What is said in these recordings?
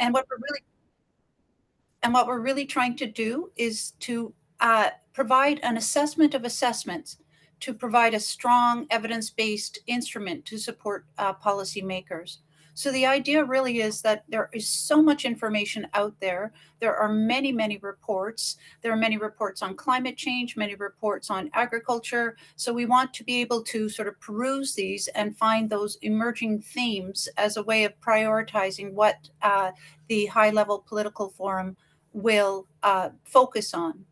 And what we're really trying to do is to provide an assessment of assessments, to provide a strong evidence-based instrument to support policymakers. So the idea really is that there is so much information out there. There are many, many reports. There are many reports on climate change, many reports on agriculture. So we want to be able to sort of peruse these and find those emerging themes as a way of prioritizing what the high-level political forum will focus on.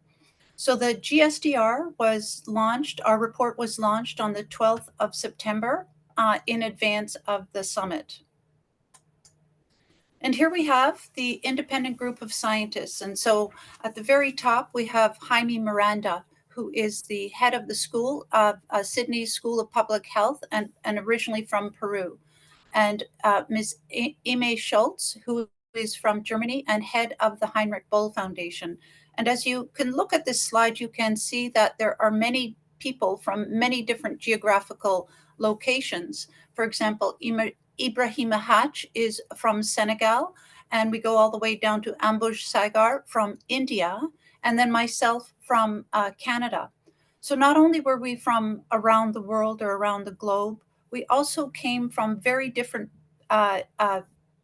So the GSDR was launched, our report was launched on the 12th of September in advance of the summit. And here we have the independent group of scientists. And so at the very top, we have Jaime Miranda, who is the head of the school of Sydney School of Public Health and originally from Peru. And Ms. Ime Schultz, who is from Germany and head of the Heinrich Böll Foundation. And as you can look at this slide, you can see that there are many people from many different geographical locations. For example, Ibrahima Hatch is from Senegal, and we go all the way down to Ambuj Sagar from India, and then myself from Canada. So not only were we from around the world or around the globe, we also came from very different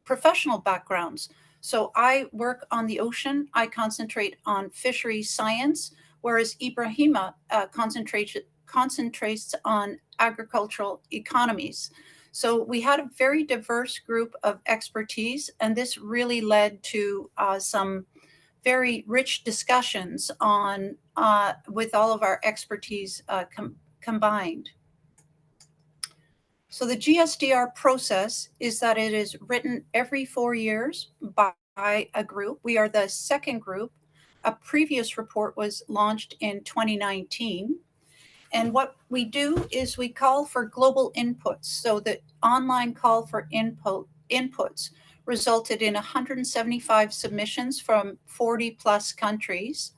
professional backgrounds. So I work on the ocean. I concentrate on fisheries science, whereas Ibrahima concentrates on agricultural economies. So we had a very diverse group of expertise, and this really led to some very rich discussions on with all of our expertise combined. So the GSDR process is that it is written every 4 years by a group. We are the second group. A previous report was launched in 2019. And what we do is we call for global inputs. So the online call for inputs resulted in 175 submissions from 40 plus countries.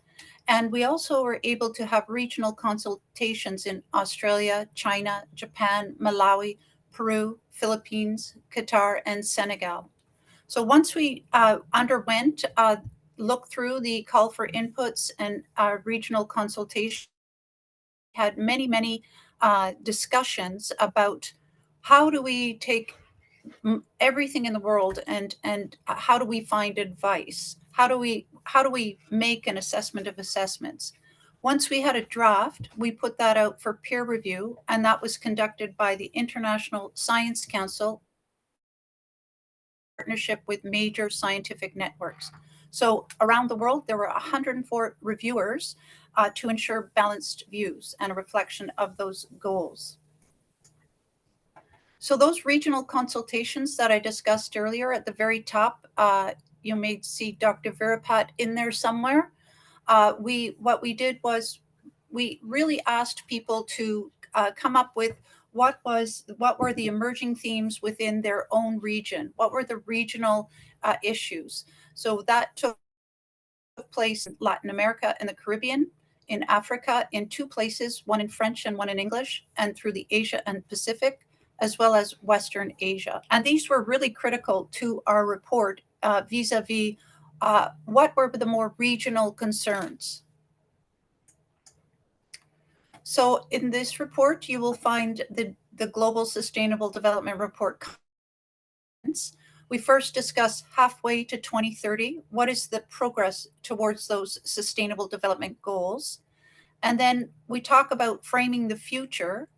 And we also were able to have regional consultations in Australia, China, Japan, Malawi, Peru, Philippines, Qatar, and Senegal. So once we underwent look through the call for inputs and regional consultation, had many, many discussions about how do we take everything in the world and how do we find advice? How do we make an assessment of assessments? Once we had a draft, we put that out for peer review, and that was conducted by the International Science Council in partnership with major scientific networks. So around the world, there were 104 reviewers to ensure balanced views and a reflection of those goals. So those regional consultations that I discussed earlier at the very top, you may see Dr. Virapat in there somewhere. What we did was we really asked people to come up with what were the emerging themes within their own region? What were the regional issues? So that took place in Latin America and the Caribbean, in Africa, in 2 places, one in French and one in English, and through the Asia and Pacific, as well as Western Asia. And these were really critical to our report vis-a-vis what were the more regional concerns. So in this report, you will find the Global Sustainable Development Report. We first discuss halfway to 2030, what is the progress towards those sustainable development goals? And then we talk about framing the future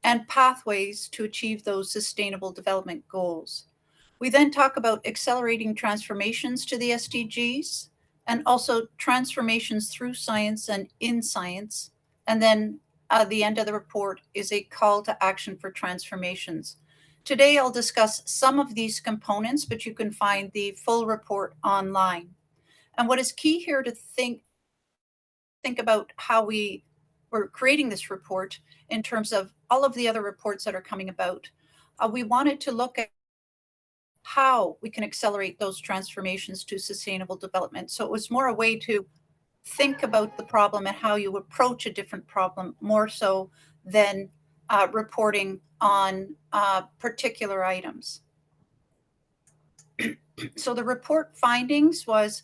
and pathways to achieve those sustainable development goals. We then talk about accelerating transformations to the SDGs and also transformations through science and in science. And then the end of the report is a call to action for transformations. Today, I'll discuss some of these components, but you can find the full report online. And what is key here to think about how we were creating this report in terms of all of the other reports that are coming about. We wanted to look at how we can accelerate those transformations to sustainable development. So it was more a way to think about the problem and how you approach a different problem, more so than reporting on particular items. So the report findings was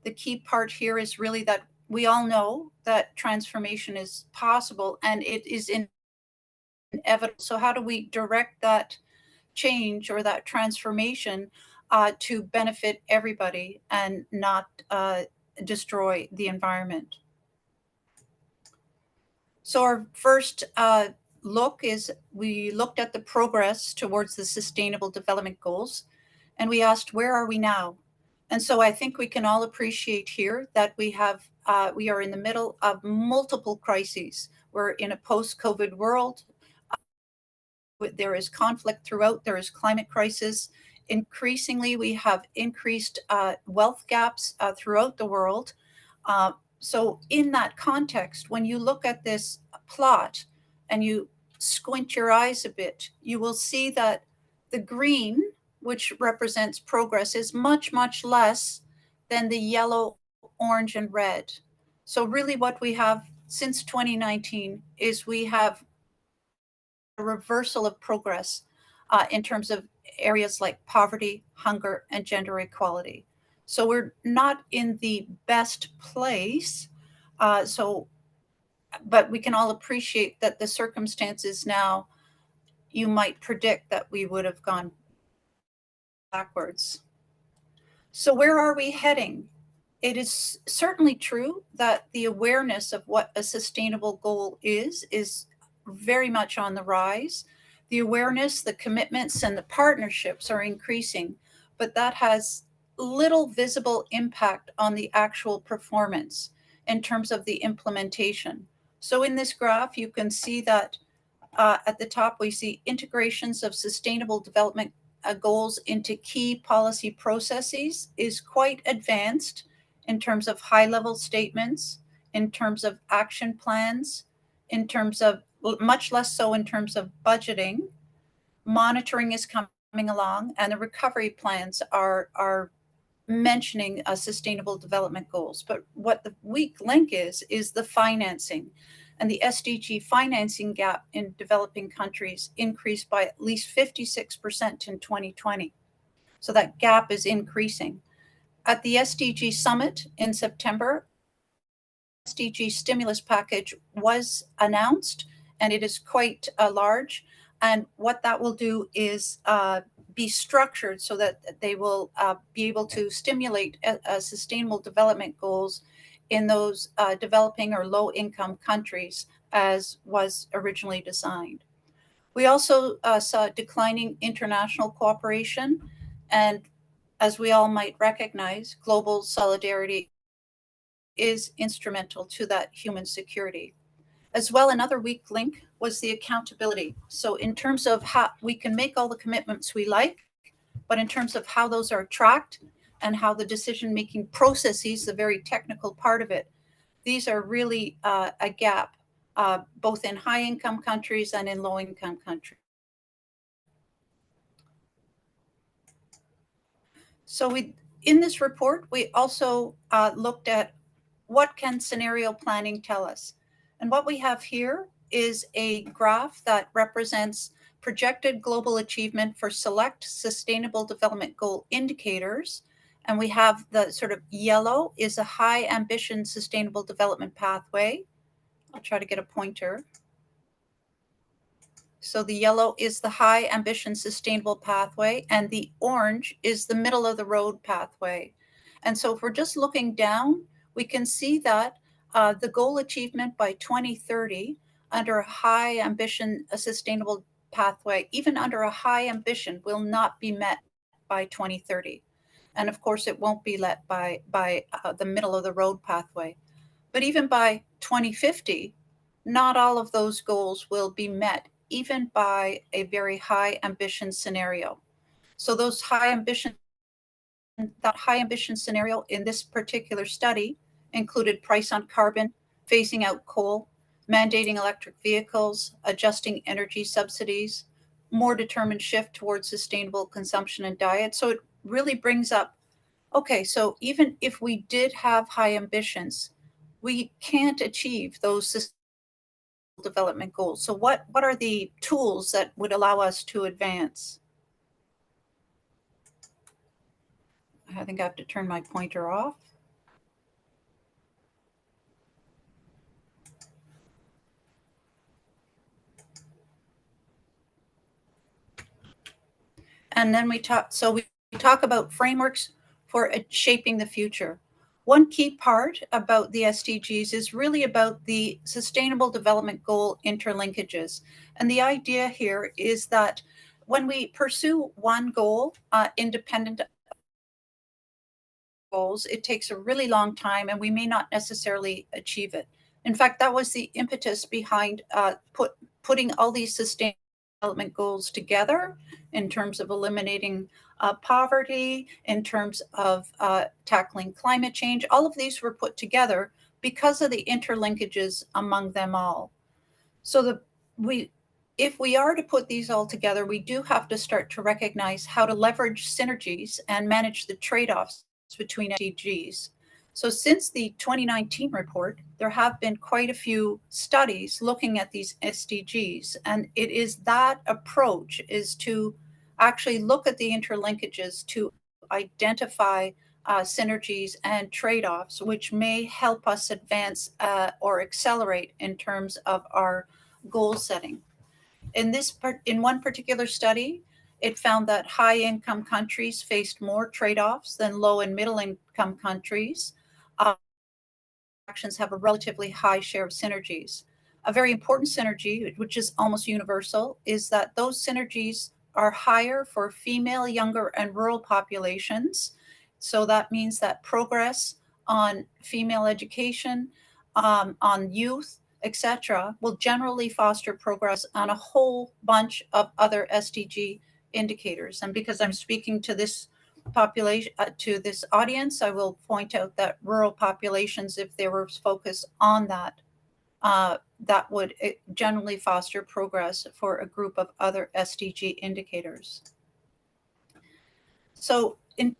the key part here is really that we all know that transformation is possible and it is inevitable. So how do we direct that change or that transformation to benefit everybody and not destroy the environment? So our first look is we looked at the progress towards the Sustainable Development Goals, and we asked, where are we now? And so I think we can all appreciate here that we are in the middle of multiple crises. We're in a post-COVID world. There is conflict throughout. There is climate crisis. Increasingly, we have increased wealth gaps throughout the world. So in that context, when you look at this plot and you squint your eyes a bit, you will see that the green, which represents progress, is much, much less than the yellow, orange, and red. So really what we have since 2019 is we have a reversal of progress in terms of areas like poverty, hunger, and gender equality. So we're not in the best place. But we can all appreciate that the circumstances now, you might predict that we would have gone backwards. So where are we heading? It is certainly true that the awareness of what a sustainable goal is very much on the rise. The awareness, the commitments, and the partnerships are increasing, but that has little visible impact on the actual performance in terms of the implementation. So in this graph, you can see that at the top, we see integrations of sustainable development goals into key policy processes is quite advanced in terms of high-level statements, in terms of action plans, in terms of much less so in terms of budgeting. Monitoring is coming along, and the recovery plans are mentioning sustainable development goals. But what the weak link is the financing. And the SDG financing gap in developing countries increased by at least 56% in 2020. So that gap is increasing. At the SDG summit in September, SDG stimulus package was announced, and it is quite large. And what that will do is be structured so that they will be able to stimulate sustainable development goals in those developing or low-income countries as was originally designed. We also saw declining international cooperation, and as we all might recognize, global solidarity is instrumental to that human security. As well, another weak link was the accountability. So in terms of how we can make all the commitments we like, but in terms of how those are tracked and how the decision-making processes, the very technical part of it, these are really a gap, both in high-income countries and in low-income countries. So in this report, we also looked at what can scenario planning tell us? And what we have here is a graph that represents projected global achievement for select sustainable development goal indicators. And we have the sort of yellow is a high ambition sustainable development pathway. I'll try to get a pointer. So the yellow is the high ambition sustainable pathway, and the orange is the middle of the road pathway. And so if we're just looking down, we can see that the goal achievement by 2030 under a high ambition, a sustainable pathway, even under a high ambition, will not be met by 2030. And of course, it won't be met by the middle of the road pathway. But even by 2050, not all of those goals will be met, even by a very high ambition scenario. So that high ambition scenario in this particular study included price on carbon, phasing out coal, mandating electric vehicles, adjusting energy subsidies, more determined shift towards sustainable consumption and diet. So it really brings up, okay, so even if we did have high ambitions, we can't achieve those development goals. So what are the tools that would allow us to advance? I think I have to turn my pointer off. And then we talk about frameworks for shaping the future. One key part about the SDGs is really about the Sustainable Development Goal interlinkages. And the idea here is that when we pursue one goal, independent goals, it takes a really long time and we may not necessarily achieve it. In fact, that was the impetus behind putting all these sustainable development goals together in terms of eliminating poverty, in terms of tackling climate change. All of these were put together because of the interlinkages among them all. So if we are to put these all together, we do have to start to recognize how to leverage synergies and manage the trade-offs between SDGs. So since the 2019 report, there have been quite a few studies looking at these SDGs, and it is that approach is to actually look at the interlinkages to identify synergies and trade-offs, which may help us advance or accelerate in terms of our goal setting. In one particular study, it found that high-income countries faced more trade-offs than low and middle-income countries. Actions have a relatively high share of synergies. A very important synergy, which is almost universal, is that those synergies are higher for female, younger, and rural populations. So that means that progress on female education, on youth, etc., will generally foster progress on a whole bunch of other SDG indicators. And because I'm speaking to this population, to this audience, I will point out that rural populations, if they were focused on that, that would generally foster progress for a group of other SDG indicators. So in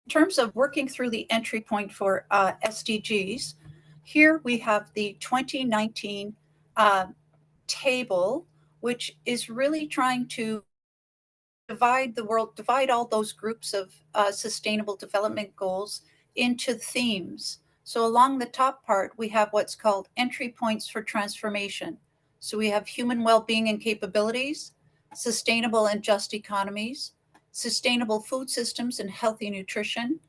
terms of working through the entry point for SDGs, here we have the 2019 table, which is really trying to divide all those groups of sustainable development goals into themes. So along the top part, we have what's called entry points for transformation. So we have human well-being and capabilities, sustainable and just economies, sustainable food systems and healthy nutrition,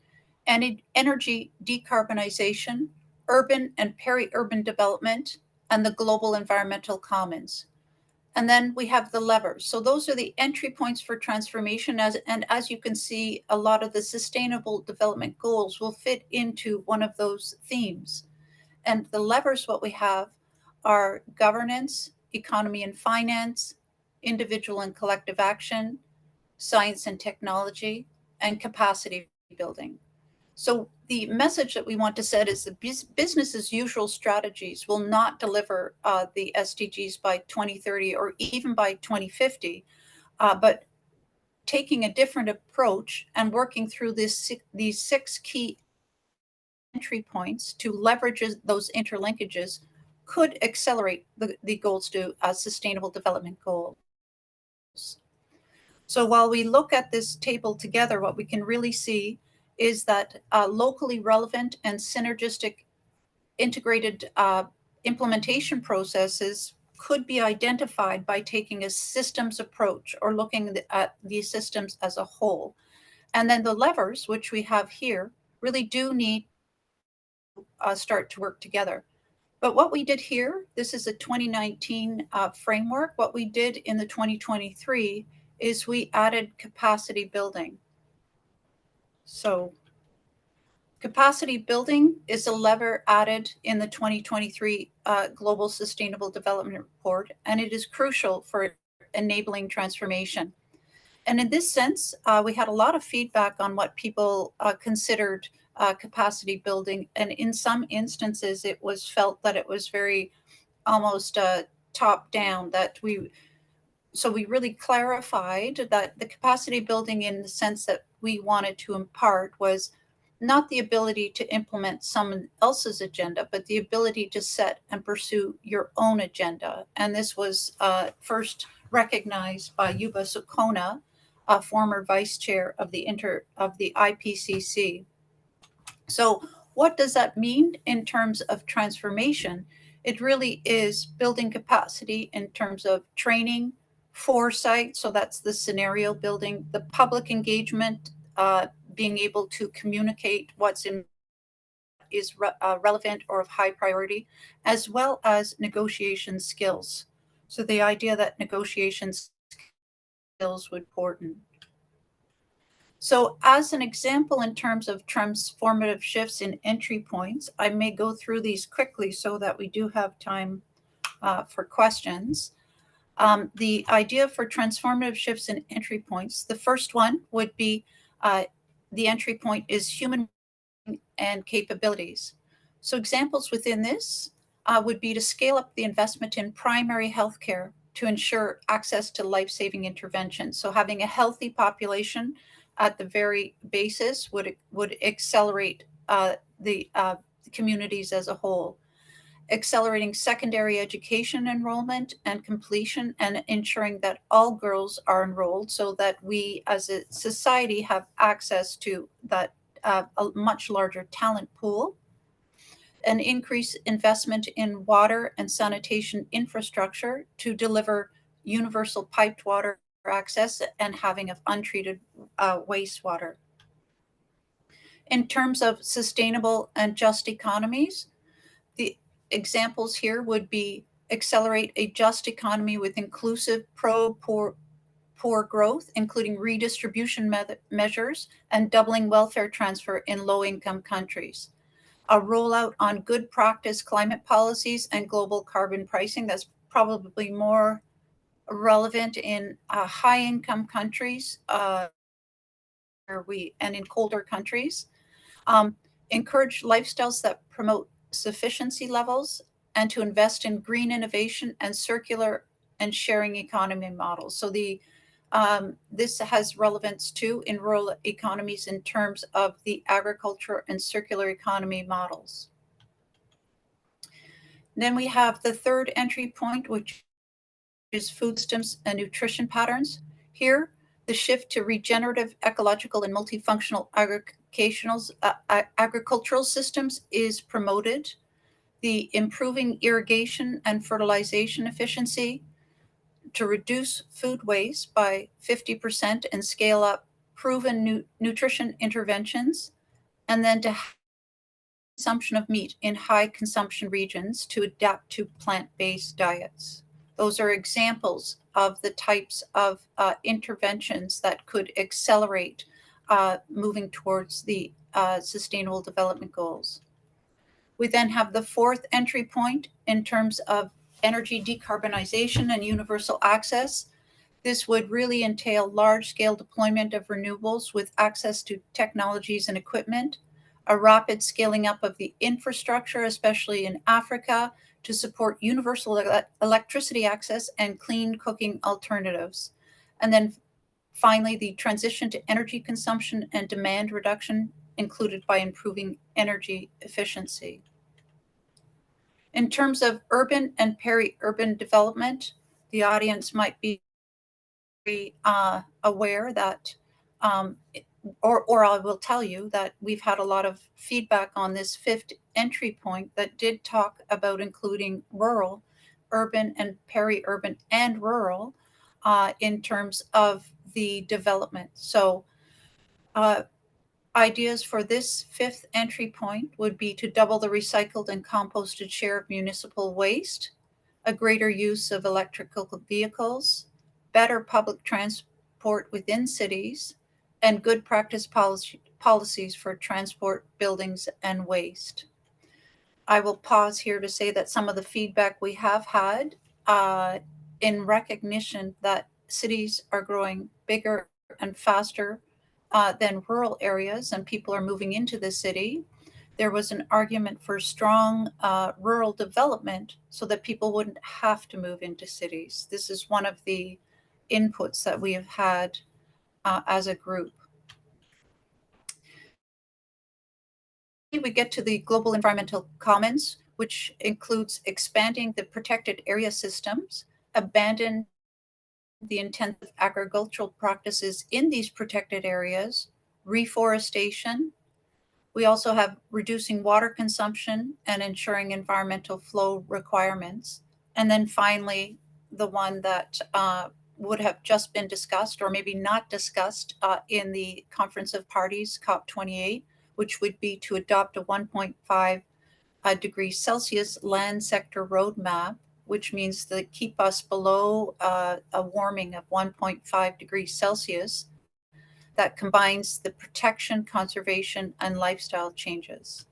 and energy decarbonization, urban and peri-urban development, and the global environmental commons. And then we have the levers. So those are the entry points for transformation. And as you can see, a lot of the sustainable development goals will fit into one of those themes. And the levers, what we have are governance, economy and finance, individual and collective action, science and technology, and capacity building. So the message that we want to set is that business as usual strategies will not deliver the SDGs by 2030 or even by 2050, but taking a different approach and working through these 6 key entry points to leverage those interlinkages could accelerate the goals to sustainable development goals. So while we look at this table together, what we can really see is that locally relevant and synergistic integrated implementation processes could be identified by taking a systems approach or looking at these systems as a whole. And then the levers, which we have here, really do need to start to work together. But what we did here, this is a 2019 framework. What we did in the 2023 is we added capacity building. So capacity building is a lever added in the 2023 Global Sustainable Development Report, and it is crucial for enabling transformation. And in this sense, we had a lot of feedback on what people considered capacity building. And in some instances, it was felt that it was very almost top down, so we really clarified that the capacity building in the sense that we wanted to impart was not the ability to implement someone else's agenda, but the ability to set and pursue your own agenda. And this was first recognized by Yuba Sukona a former vice chair of the IPCC. So what does that mean in terms of transformation? It really is building capacity in terms of training, foresight, so that's the scenario building, the public engagement, being able to communicate what's in is relevant or of high priority, as well as negotiation skills. So the idea that negotiation skills would be important. So as an example in terms of transformative shifts in entry points, I may go through these quickly so that we do have time for questions. The idea for transformative shifts in entry points, the first one would be the entry point is human and capabilities. So examples within this would be to scale up the investment in primary healthcare to ensure access to life-saving interventions. So having a healthy population at the very basis would accelerate the communities as a whole. Accelerating secondary education enrollment and completion, and ensuring that all girls are enrolled so that we as a society have access to that a much larger talent pool. An increased investment in water and sanitation infrastructure to deliver universal piped water access and having of untreated wastewater. In terms of sustainable and just economies, the examples here would be accelerate a just economy with inclusive pro-poor growth, including redistribution measures and doubling welfare transfer in low-income countries. A rollout on good practice climate policies and global carbon pricing. That's probably more relevant in high-income countries and in colder countries. Encourage lifestyles that promote sufficiency levels, and to invest in green innovation and circular and sharing economy models. So this has relevance too in rural economies in terms of the agriculture and circular economy models. Then we have the third entry point, which is food systems and nutrition patterns. Here, the shift to regenerative, ecological, and multifunctional agricultural systems is promoted. The improving irrigation and fertilization efficiency to reduce food waste by 50% and scale up proven nutrition interventions, and then to consumption of meat in high consumption regions to adapt to plant-based diets. Those are examples of the types of interventions that could accelerate moving towards the Sustainable Development Goals. We then have the fourth entry point in terms of energy decarbonization and universal access. This would really entail large-scale deployment of renewables with access to technologies and equipment, a rapid scaling up of the infrastructure, especially in Africa, to support universal electricity access and clean cooking alternatives. And then finally, the transition to energy consumption and demand reduction included by improving energy efficiency. In terms of urban and peri-urban development, the audience might be aware that, or I will tell you that we've had a lot of feedback on this fifth entry point that did talk about including rural, urban, and peri-urban and rural in terms of the development. So ideas for this fifth entry point would be to double the recycled and composted share of municipal waste, a greater use of electrical vehicles, better public transport within cities, and good practice policies for transport, buildings, and waste. I will pause here to say that some of the feedback we have had in recognition that cities are growing bigger and faster than rural areas, and people are moving into the city. There was an argument for strong rural development so that people wouldn't have to move into cities. This is one of the inputs that we have had as a group. We get to the global environmental commons, which includes expanding the protected area systems, abandoned the intensive agricultural practices in these protected areas, reforestation. We also have reducing water consumption and ensuring environmental flow requirements. And then finally, the one that would have just been discussed or maybe not discussed in the Conference of Parties, COP28, which would be to adopt a 1.5 degrees Celsius land sector roadmap, which means to keep us below a warming of 1.5 degrees Celsius that combines the protection, conservation, and lifestyle changes.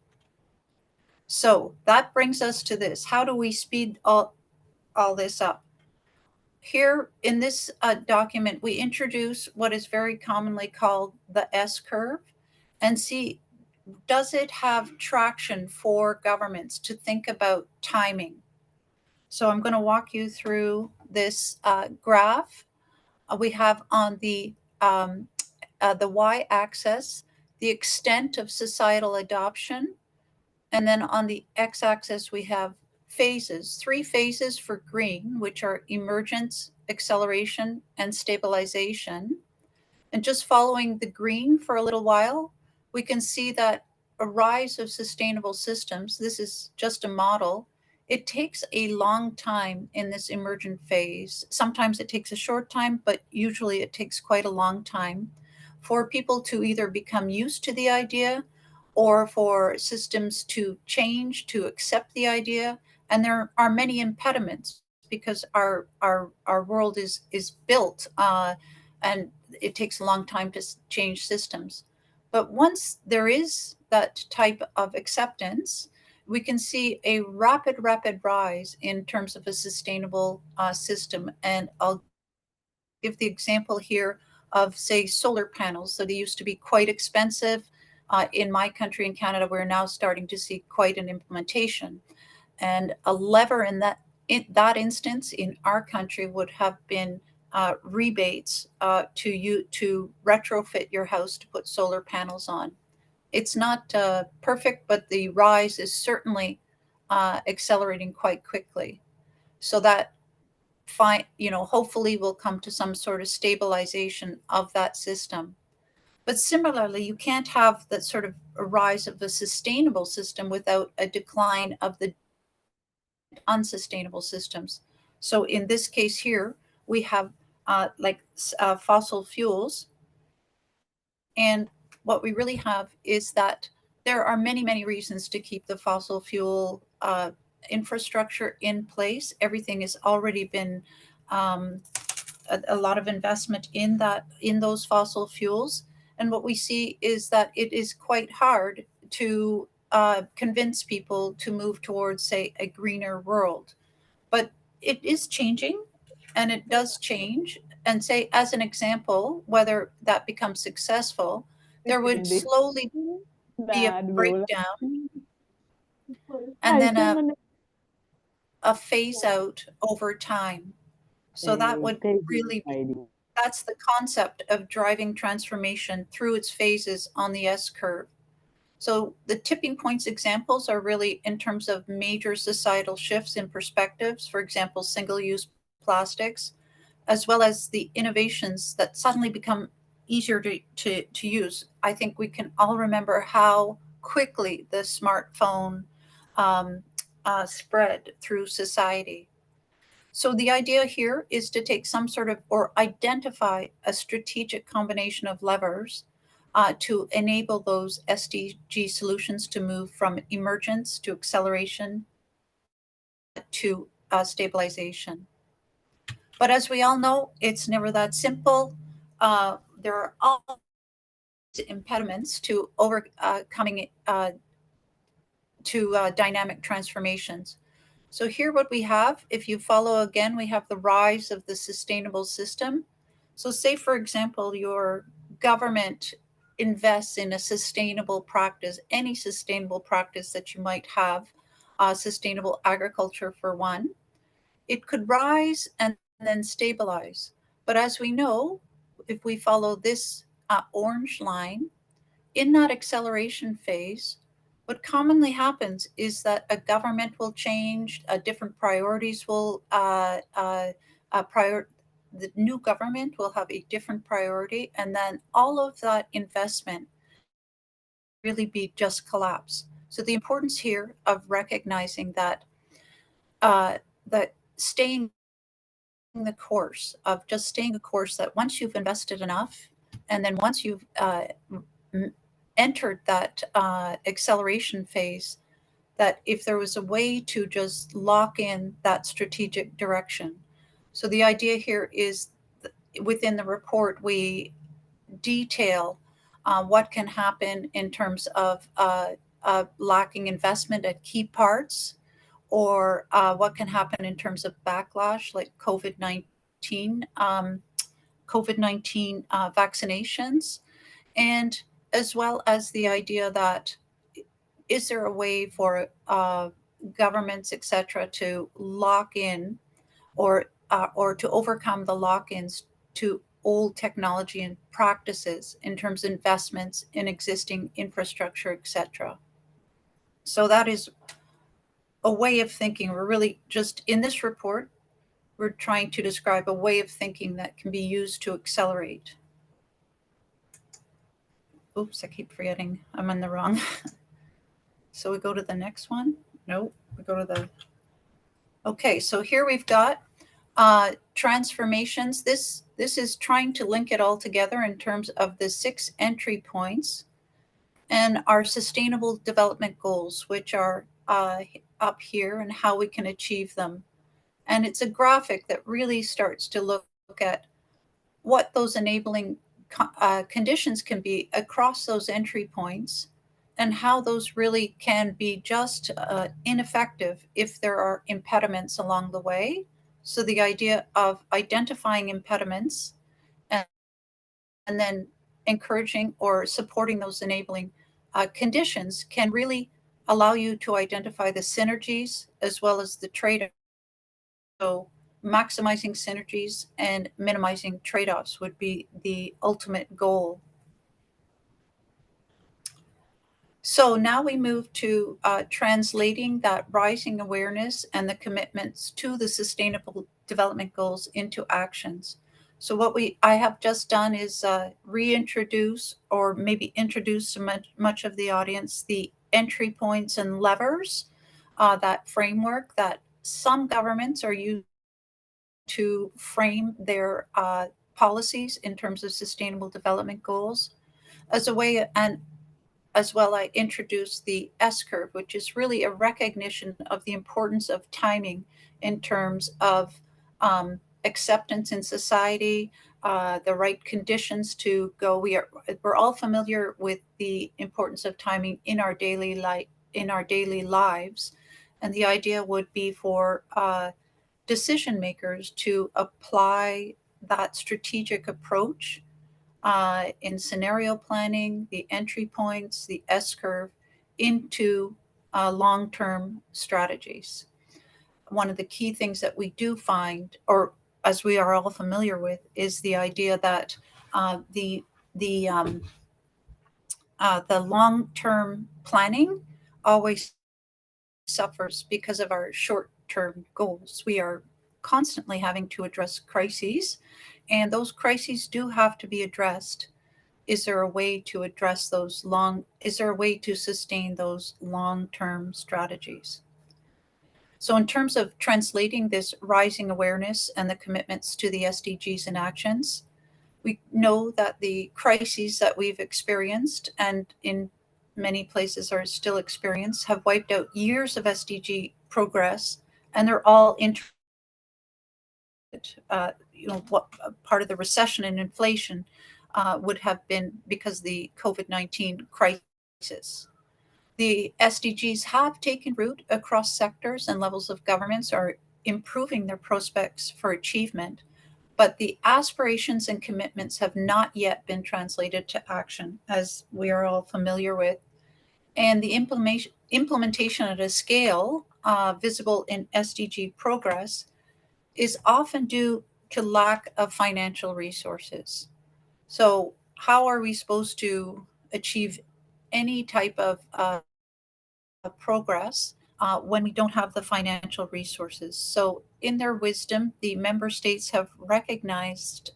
So that brings us to this. How do we speed all this up? Here in this document, we introduce what is very commonly called the S curve and see, does it have traction for governments to think about timing? So I'm going to walk you through this graph. We have on the y-axis the extent of societal adoption, and then on the x-axis we have phases, 3 phases for green, which are emergence, acceleration, and stabilization. And just following the green for a little while, we can see that a rise of sustainable systems, this is just a model, it takes a long time in this emergent phase. Sometimes it takes a short time, but usually it takes quite a long time for people to either become used to the idea or for systems to change, to accept the idea. And there are many impediments because our world is built and it takes a long time to change systems. But once there is that type of acceptance, we can see a rapid rise in terms of a sustainable system. And I'll give the example here of, say, solar panels. So they used to be quite expensive. In my country, in Canada, we're now starting to see quite an implementation. And a lever in that instance in our country would have been rebates to retrofit your house to put solar panels on. It's not perfect, but the rise is certainly accelerating quite quickly. So that hopefully will come to some sort of stabilization of that system. But similarly, you can't have that sort of a rise of the sustainable system without a decline of the unsustainable systems. So in this case here, we have fossil fuels. And what we really have is that there are many reasons to keep the fossil fuel infrastructure in place. Everything has already been a lot of investment in those fossil fuels. And what we see is that it is quite hard to convince people to move towards, say, a greener world. But it is changing, and it does change. And say, as an example, whether that becomes successful, there would slowly be a breakdown and then a phase out over time. So that would really be, that's the concept of driving transformation through its phases on the S curve. So the tipping points examples are really in terms of major societal shifts in perspectives, for example, single-use plastics, as well as the innovations that suddenly become easier to use. I think we can all remember how quickly the smartphone spread through society. So the idea here is to take some sort of, or identify a strategic combination of levers to enable those SDG solutions to move from emergence to acceleration to stabilization. But as we all know, it's never that simple. There are all impediments to overcoming to dynamic transformations. So here what we have, if you follow again, we have the rise of the sustainable system. So say, for example, your government invests in a sustainable practice, any sustainable practice that you might have, sustainable agriculture for one. It could rise and then stabilize. But as we know, if we follow this orange line, in that acceleration phase, what commonly happens is that a government will change, different priorities will the new government will have a different priority, and then all of that investment really be just collapse. So the importance here of recognizing that staying the course, of just staying the course, that once you've invested enough, and then once you've entered that acceleration phase, that if there was a way to just lock in that strategic direction. So the idea here is within the report, we detail what can happen in terms of lacking investment at key parts, or what can happen in terms of backlash, like COVID-19, COVID-19 vaccinations, and as well as the idea that is there a way for governments, etc., to lock in, or to overcome the lock-ins to old technology and practices in terms of investments in existing infrastructure, etc. So that is a way of thinking. We're really just in this report, we're trying to describe a way of thinking that can be used to accelerate. Oops, I keep forgetting I'm on the wrong. So we go to the next one. Nope, we go to the, okay, so here we've got transformations. This is trying to link it all together in terms of the 6 entry points and our sustainable development goals, which are up here, and how we can achieve them. And it's a graphic that really starts to look at what those enabling conditions can be across those entry points, and how those really can be just ineffective if there are impediments along the way. So the idea of identifying impediments, and, and then encouraging or supporting those enabling conditions can really allow you to identify the synergies as well as the trade-offs. So maximizing synergies and minimizing trade-offs would be the ultimate goal. So now we move to translating that rising awareness and the commitments to the Sustainable Development Goals into actions. So what I have just done is reintroduce, or maybe introduce to much of the audience, the entry points and levers, that framework that some governments are using to frame their policies in terms of sustainable development goals, as a way. And as well, I introduced the S curve, which is really a recognition of the importance of timing in terms of acceptance in society, the right conditions to go. We're all familiar with the importance of timing in our daily lives, and the idea would be for decision makers to apply that strategic approach in scenario planning, the entry points, the S curve, into long-term strategies. One of the key things that we do find, or as we are all familiar with, is the idea that the long-term planning always suffers because of our short-term goals. We are constantly having to address crises, and those crises do have to be addressed. Is there a way to address those is there a way to sustain those long-term strategies? So in terms of translating this rising awareness and the commitments to the SDGs and actions, we know that the crises that we've experienced, and in many places are still experienced, have wiped out years of SDG progress, and they're all what part of the recession and inflation would have been because of the COVID-19 crisis. The SDGs have taken root across sectors and levels of governments, are improving their prospects for achievement, but the aspirations and commitments have not yet been translated to action, as we are all familiar with. And the implementation at a scale visible in SDG progress is often due to lack of financial resources. So how are we supposed to achieve any type of progress when we don't have the financial resources. So, in their wisdom, the member states have recognized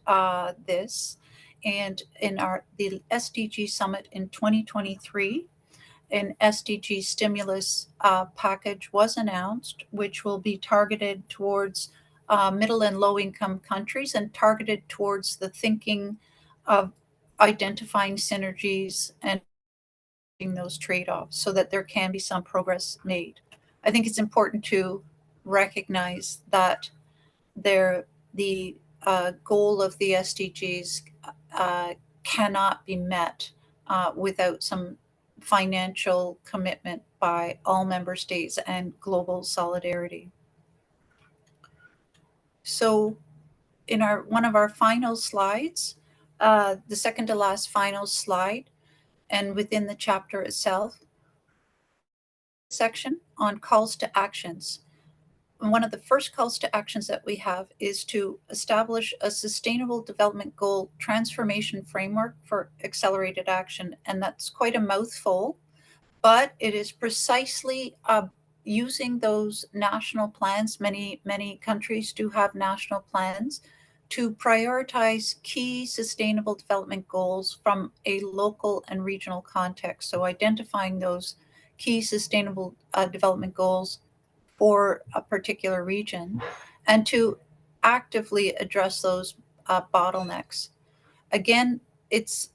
this, and in the SDG summit in 2023, an SDG stimulus package was announced, which will be targeted towards middle and low income countries and targeted towards the thinking of identifying synergies and those trade offs so that there can be some progress made. I think it's important to recognize that the goal of the SDGs uh, cannot be met without some financial commitment by all member states and global solidarity. So, in our one of our final slides, the second to last final slide, and within the chapter itself, section on calls to actions. And one of the first calls to actions that we have is to establish a sustainable development goal transformation framework for accelerated action. And that's quite a mouthful, but it is precisely using those national plans. Many countries do have national plans to prioritize key sustainable development goals from a local and regional context. So identifying those key sustainable development goals for a particular region and to actively address those bottlenecks. Again, it's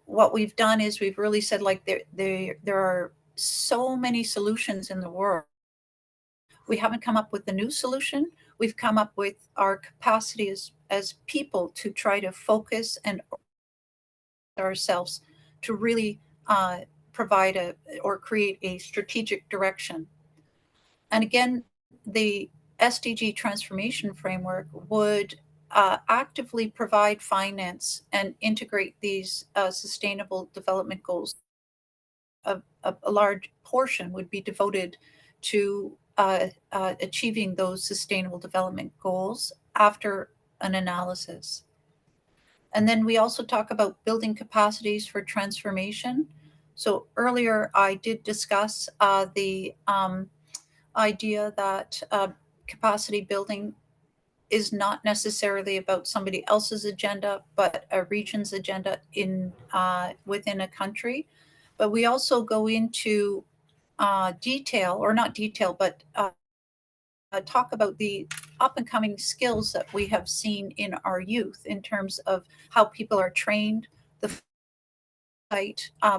what we've done is we've really said like there are so many solutions in the world. We haven't come up with a new solution. We've come up with our capacity as people to try to focus and ourselves to really provide or create a strategic direction. And again, the SDG transformation framework would actively provide finance and integrate these sustainable development goals. A large portion would be devoted to achieving those sustainable development goals after an analysis. And then we also talk about building capacities for transformation. So earlier I did discuss the idea that capacity building is not necessarily about somebody else's agenda, but a region's agenda in within a country. But we also go into detail, or not detail, but talk about the up and coming skills that we have seen in our youth in terms of how people are trained, the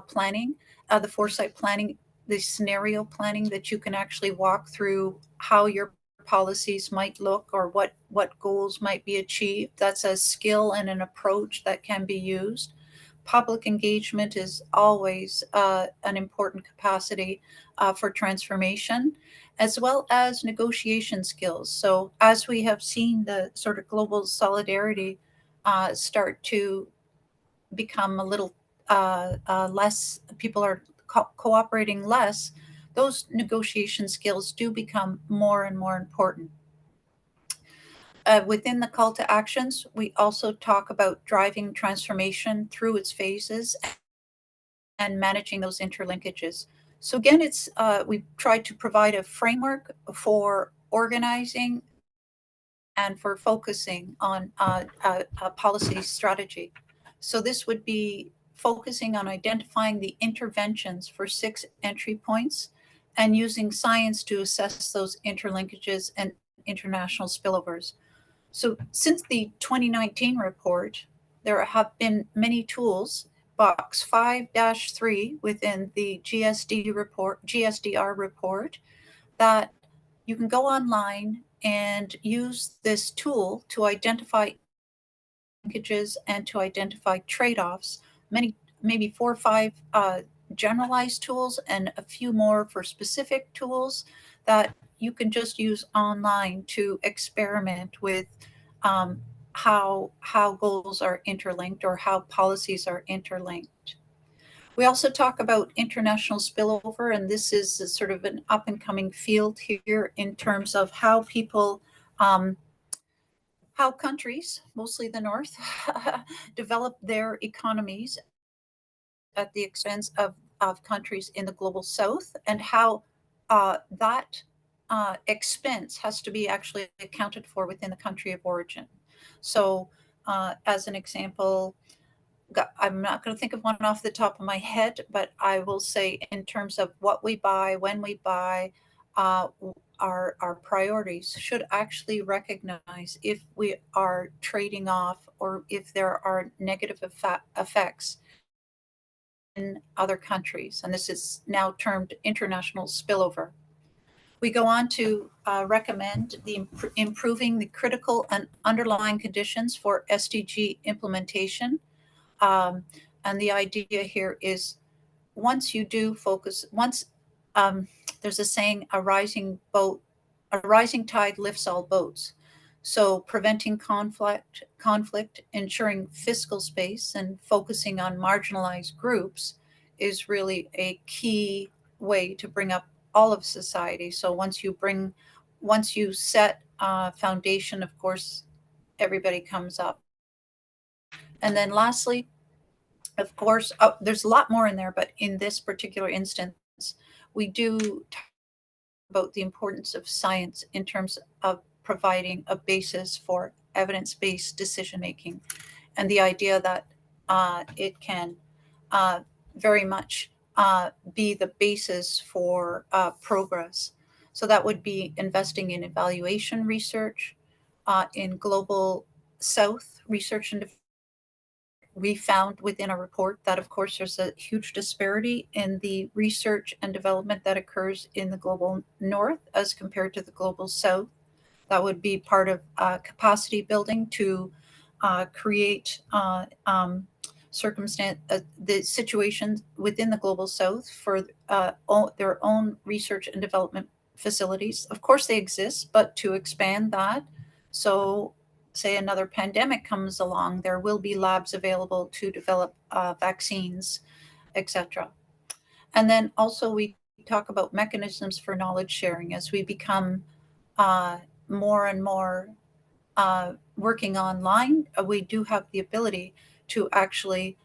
planning, the foresight planning, the scenario planning that you can actually walk through how your policies might look or what goals might be achieved. That's a skill and an approach that can be used. Public engagement is always an important capacity for transformation, as well as negotiation skills. So, as we have seen the sort of global solidarity start to become a little less, people are cooperating less, those negotiation skills do become more and more important. Within the call to actions, we also talk about driving transformation through its phases and managing those interlinkages. So again, it's we've tried to provide a framework for organizing and for focusing on policy strategy. So this would be focusing on identifying the interventions for 6 entry points and using science to assess those interlinkages and international spillovers. So since the 2019 report, there have been many tools. Box 5-3 within the GSDR report, that you can go online and use this tool to identify linkages and to identify trade-offs. Maybe 4 or 5 generalized tools and a few more for specific tools that you can just use online to experiment with how goals are interlinked or how policies are interlinked. We also talk about international spillover, and this is a sort of an up and coming field here in terms of how people, how countries, mostly the North, develop their economies at the expense of countries in the global South, and how that expense has to be actually accounted for within the country of origin. So, as an example, I'm not going to think of one off the top of my head, but I will say in terms of what we buy, when we buy, uh, our priorities should actually recognize if we are trading off or if there are negative effects in other countries. And this is now termed international spillover. We go on to recommend the improving the critical and underlying conditions for SDG implementation. Um, and the idea here is once you do focus, once there's a saying, a rising tide lifts all boats. So preventing conflict, ensuring fiscal space, and focusing on marginalized groups is really a key way to bring up all of society. So once you set a foundation, of course, everybody comes up. And then lastly, of course, there's a lot more in there, but in this particular instance, we do talk about the importance of science in terms of providing a basis for evidence-based decision making, and the idea that it can uh, very much be the basis for progress. So that would be investing in evaluation research, in global South research and we found within a report that, of course, there's a huge disparity in the research and development that occurs in the global north as compared to the global south. That would be part of capacity building to create the situations within the global south for their own research and development facilities. Of course, they exist, but to expand that, so say another pandemic comes along, there will be labs available to develop vaccines, etc. And then also we talk about mechanisms for knowledge sharing as we become uh, more and more working online. We do have the ability to actually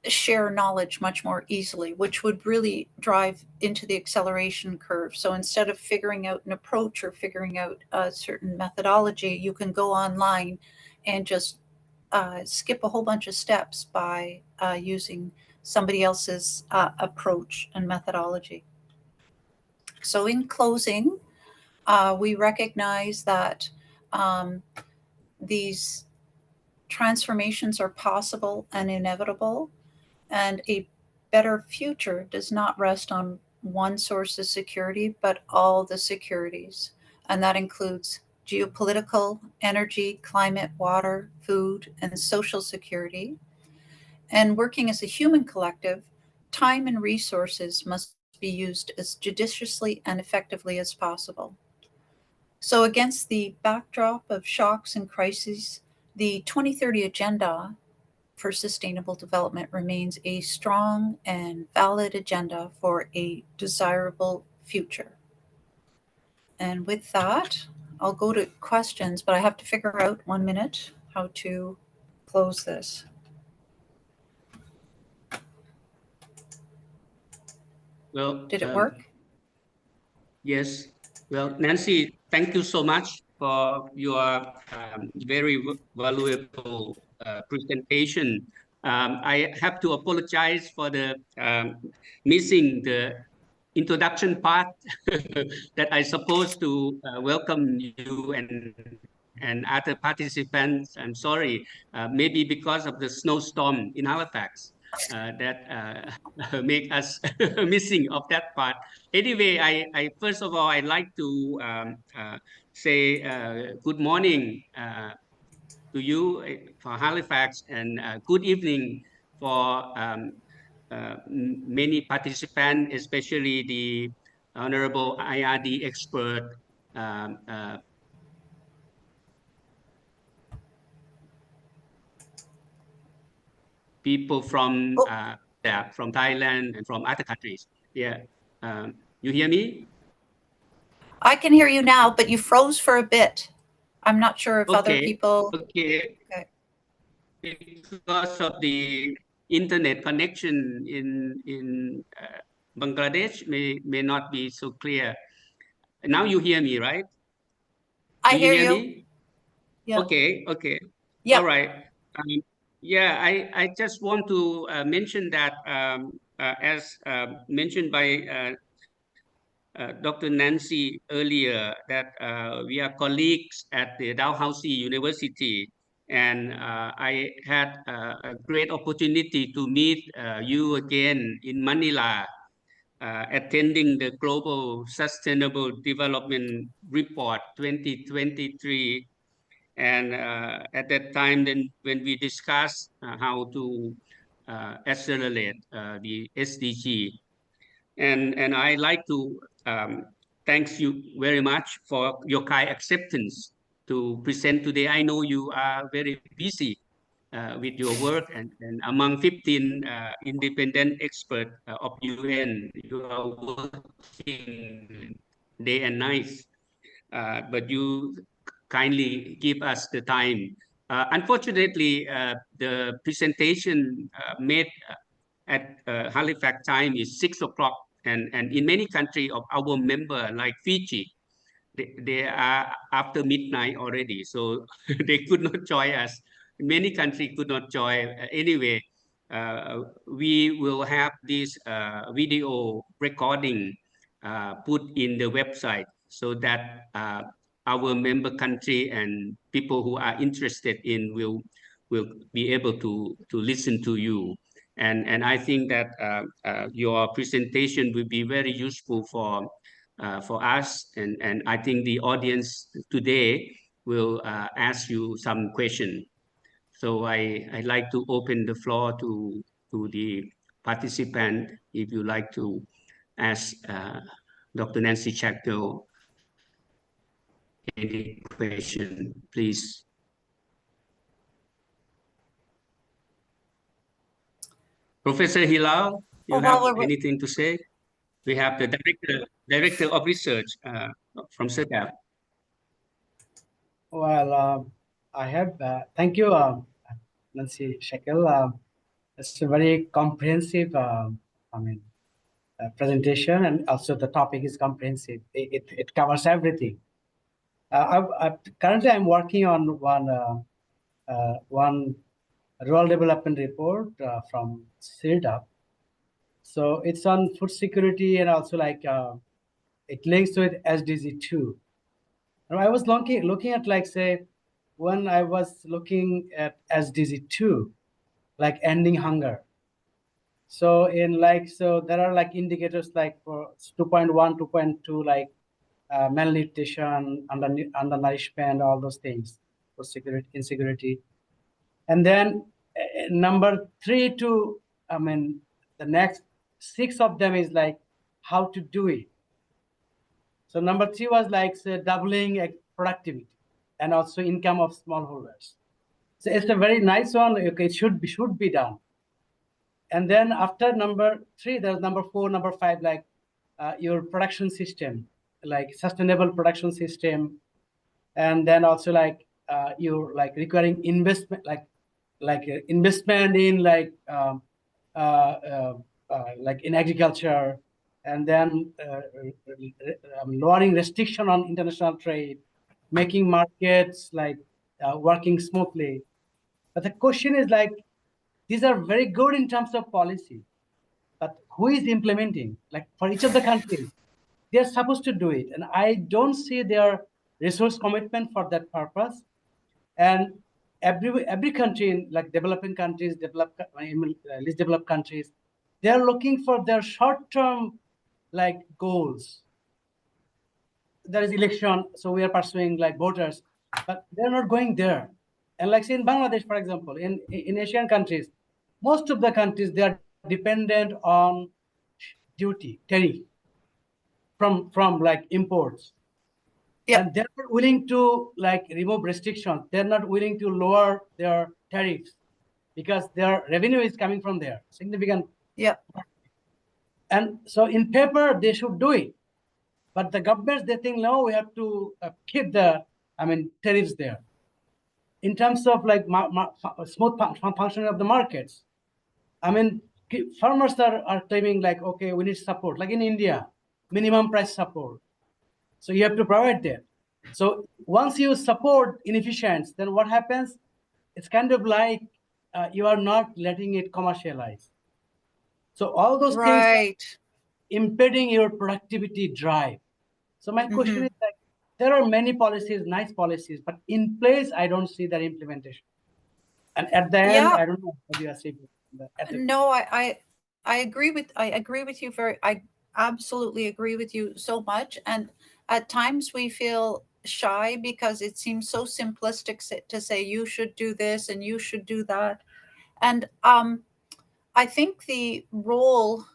share knowledge much more easily, which would really drive into the acceleration curve. So instead of figuring out an approach or figuring out a certain methodology, you can go online and just skip a whole bunch of steps by using somebody else's approach and methodology. So in closing, we recognize that um, these transformations are possible and inevitable, and a better future does not rest on one source of security, but all the securities. And that includes geopolitical, energy, climate, water, food, and social security. And working as a human collective, time and resources must be used as judiciously and effectively as possible. So, against the backdrop of shocks and crises, the 2030 Agenda for Sustainable Development remains a strong and valid agenda for a desirable future. And with that, I'll go to questions, but I have to figure out 1 minute how to close this. Well, Did it work? yes. Well, Nancy, thank you so much for your very valuable presentation. I have to apologize for the missing the introduction part that I supposed to welcome you and other participants. I'm sorry, maybe because of the snowstorm in Halifax that make us missing of that part. Anyway, I first of all I'd like to say good morning to you for Halifax and good evening for many participants, especially the Honorable IRD expert people from Oh, from Thailand and from other countries. Yeah, you hear me? I can hear you now, but you froze for a bit. I'm not sure if other Okay, people. okay. Okay. Because of the internet connection in Bangladesh may not be so clear. Now you hear me, right? I Do you hear hear you. me? Yeah. Okay, okay. All Yeah. right. Yeah, I just want to mention that as mentioned by Dr. Nancy earlier, that we are colleagues at the Dalhousie University, and I had a great opportunity to meet you again in Manila, attending the Global Sustainable Development Report 2023. And at that time, then when we discussed how to accelerate the SDG, and I like to thanks you very much for your kind acceptance to present today. I know you are very busy with your work, and among 15 independent experts of UN, you are working day and night, but you kindly give us the time. Unfortunately, the presentation made at Halifax time is 6 o'clock, and in many countries of our member like Fiji, they are after midnight already, so they could not join us. Many countries could not join. Anyway, we will have this video recording put in the website so that our member country and people who are interested in will be able to listen to you. And I think that your presentation will be very useful for us, and I think the audience today will ask you some question. So I like to open the floor to the participant. If you like to ask Dr. Nancy Shackell any question, please. Professor Hilal, you Oh, while have we're anything to say? We have the director of research from CIRDAP. Well, I have, thank you, Nancy Shackell. It's a very comprehensive, presentation, and also the topic is comprehensive. It covers everything. Currently, I'm working on one rural development report from CIRDAP. So it's on food security, and also like it links with SDG 2. And I was looking at, like, say, when I was looking at SDG 2, like ending hunger. So so there are like indicators like for 2.1, 2.2, like malnutrition, undernourishment, all those things for security, insecurity. And then number 3 to, the next 6 of them is like how to do it. So number 3 was like, say, doubling productivity and also income of smallholders. So it's a very nice one. Okay, it should be done. And then after number 3, there's number 4, number 5, like your production system, like sustainable production system, and then also like your like requiring investment, like investment in like in agriculture, and then lowering restriction on international trade, making markets like working smoothly. But the question is like, these are very good in terms of policy, but who is implementing? Like for each of the countries, they're supposed to do it, and I don't see their resource commitment for that purpose. And every country in like developing countries, least developed countries, they are looking for their short-term like goals. There is election, so we are pursuing like voters, but they're not going there. And like say in Bangladesh, for example, in Asian countries, most of the countries, they are dependent on duty, tariff from like imports. Yeah. And they're not willing to like remove restrictions. They're not willing to lower their tariffs because their revenue is coming from there, significant. Yeah. And so in paper, they should do it. But the governments, they think, no, we have to keep the, tariffs there. In terms of like smooth functioning of the markets, farmers are claiming like, okay, we need support, like in India, minimum price support. So you have to provide that. So once you support inefficients, then what happens? It's kind of like you are not letting it commercialize. So all those things are Right. impeding your productivity drive. So my question is like, there are many policies, nice policies, but in place, I don't see their implementation. And at the end, Yeah. I don't know what you are saying. No, I agree with you I absolutely agree with you so much. And at times we feel shy because it seems so simplistic to say you should do this and you should do that. And I think the role,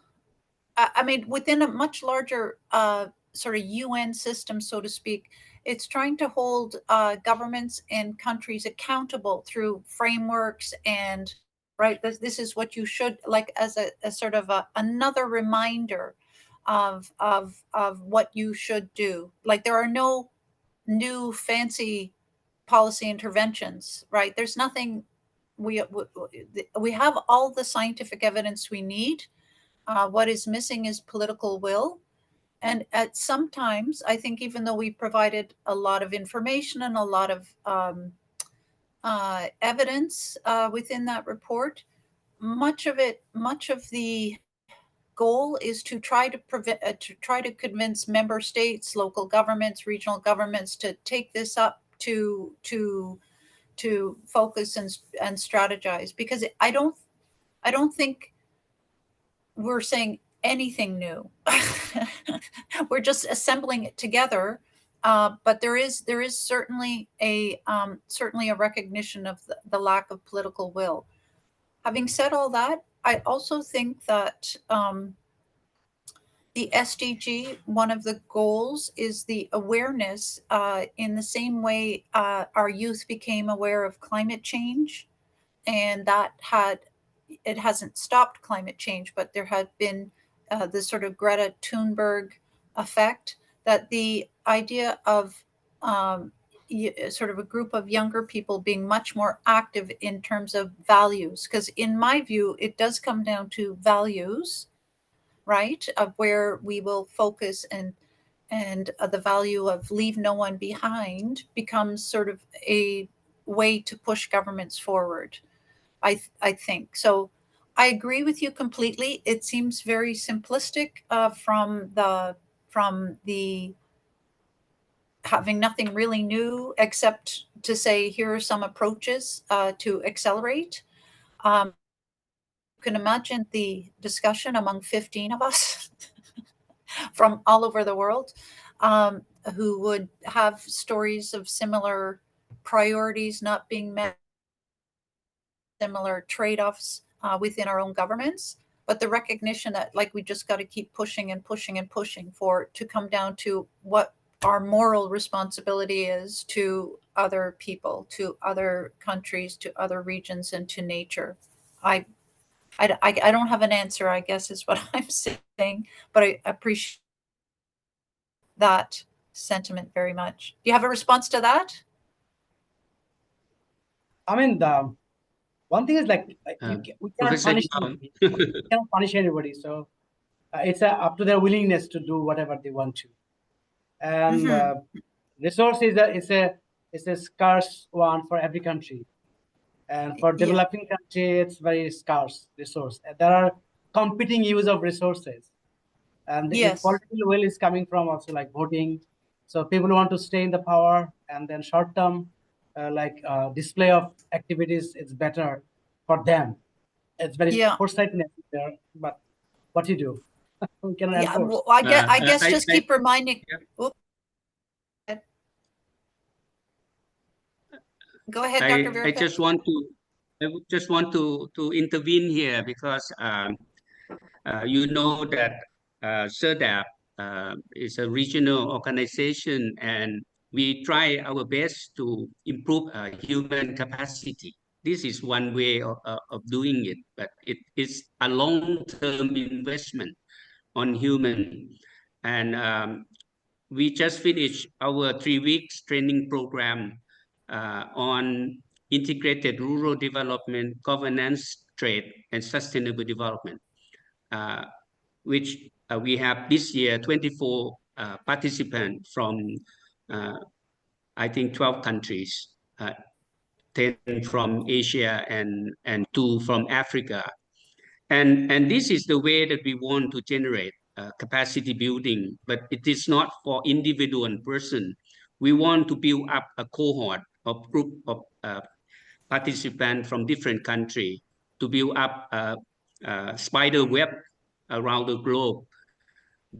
I mean, within a much larger sort of UN system, so to speak, it's trying to hold governments and countries accountable through frameworks and right. This is what you should like as a sort of another reminder of what you should do. Like there are no new fancy policy interventions, right? There's nothing. We have all the scientific evidence we need. What is missing is political will. And at sometimes, I think, even though we provided a lot of information and a lot of evidence within that report, much of the goal is to try to convince member states, local governments, regional governments to take this up to focus and strategize. Because I don't think we're saying anything new. We're just assembling it together. But there is certainly a recognition of the lack of political will. Having said all that, I also think that the SDG, one of the goals is the awareness. In the same way our youth became aware of climate change, and it hasn't stopped climate change, but there had been this sort of Greta Thunberg effect, that the idea of sort of a group of younger people being much more active in terms of values. Because in my view, it does come down to values, right? Of where we will focus, and the value of leave no one behind becomes sort of a way to push governments forward. I think so. I agree with you completely. It seems very simplistic from the having nothing really new except to say here are some approaches to accelerate. You can imagine the discussion among 15 of us from all over the world who would have stories of similar priorities not being met, similar trade-offs within our own governments, but the recognition that like we just got to keep pushing and pushing and pushing for to come down to what our moral responsibility is to other people, to other countries, to other regions, and to nature. I don't have an answer, I guess is what I'm saying, but I appreciate that sentiment very much. Do you have a response to that? I mean, the one thing is like we cannot Professor punish John. anybody. We cannot punish anybody. So it's up to their willingness to do whatever they want to. And resource is a scarce one for every country. And for Yeah. developing country, it's very scarce resource. There are competing use of resources. And the Yes. political will is coming from also like voting. So people want to stay in the power, and then short term, display of activities is better for them. It's very Yeah. foresightness there, but what you do, we cannot Yeah. enforce. Well, I guess just keep reminding. Yeah. Oops. Go ahead, Dr. I Virka. would just want to intervene here because you know that CIRDAP is a regional organization, and we try our best to improve human capacity. This is one way of doing it, but it is a long-term investment on human. And we just finished our 3 weeks training program on integrated rural development, governance, trade, and sustainable development. which we have this year 24 participants from, I think, 12 countries, 10 from Asia and 2 from Africa. And this is the way that we want to generate capacity building, but it is not for individual person. We want to build up a cohort of group of participants from different countries to build up a spider web around the globe,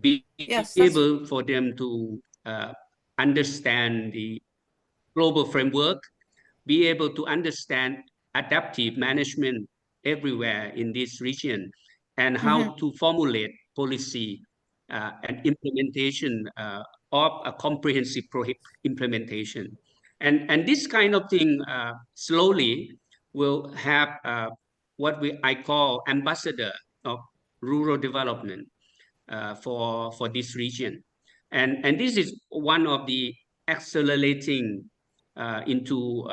be Yes, that's able for them to understand the global framework, be able to understand adaptive management everywhere in this region, and mhm. how to formulate policy and implementation of a comprehensive implementation. And this kind of thing slowly will have I call ambassador of rural development for this region. And this is one of the accelerating into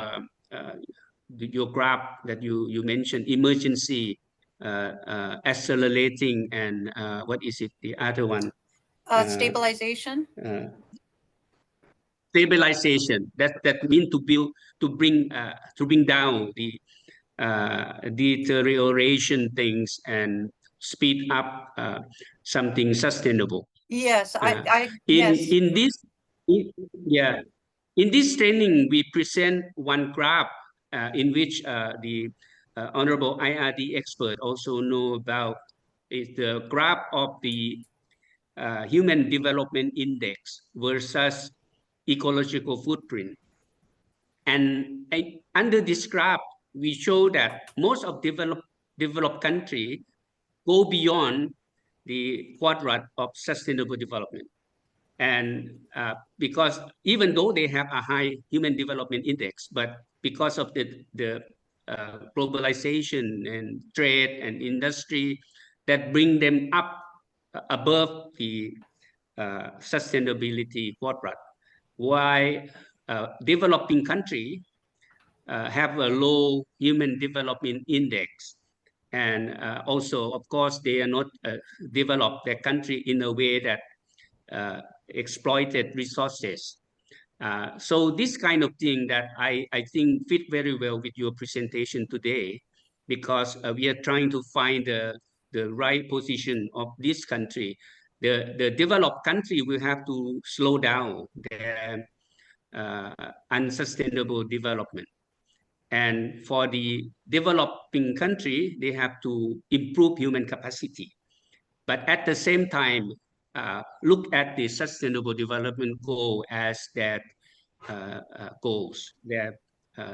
your graph that you mentioned, emergency accelerating, and what is it, the other one? Stabilization. Uh, Stabilization. That means to bring down the deterioration things and speed up something sustainable. Yes, Uh, yes. in this, yeah, in this training, we present one graph in which the honorable IRD expert also know about, is the graph of the Human Development Index versus ecological footprint. And under this graph, we show that most of developed countries go beyond the quadrant of sustainable development. And because even though they have a high human development index, but because of the globalization and trade and industry that bring them up above the sustainability quadrant, why developing country have a low human development index. And also, of course, they are not developed their country in a way that exploited resources. So this kind of thing that I think fit very well with your presentation today, because we are trying to find the right position of this country. The developed country will have to slow down their unsustainable development. And for the developing country, they have to improve human capacity. But at the same time, look at the sustainable development goal as their goals, their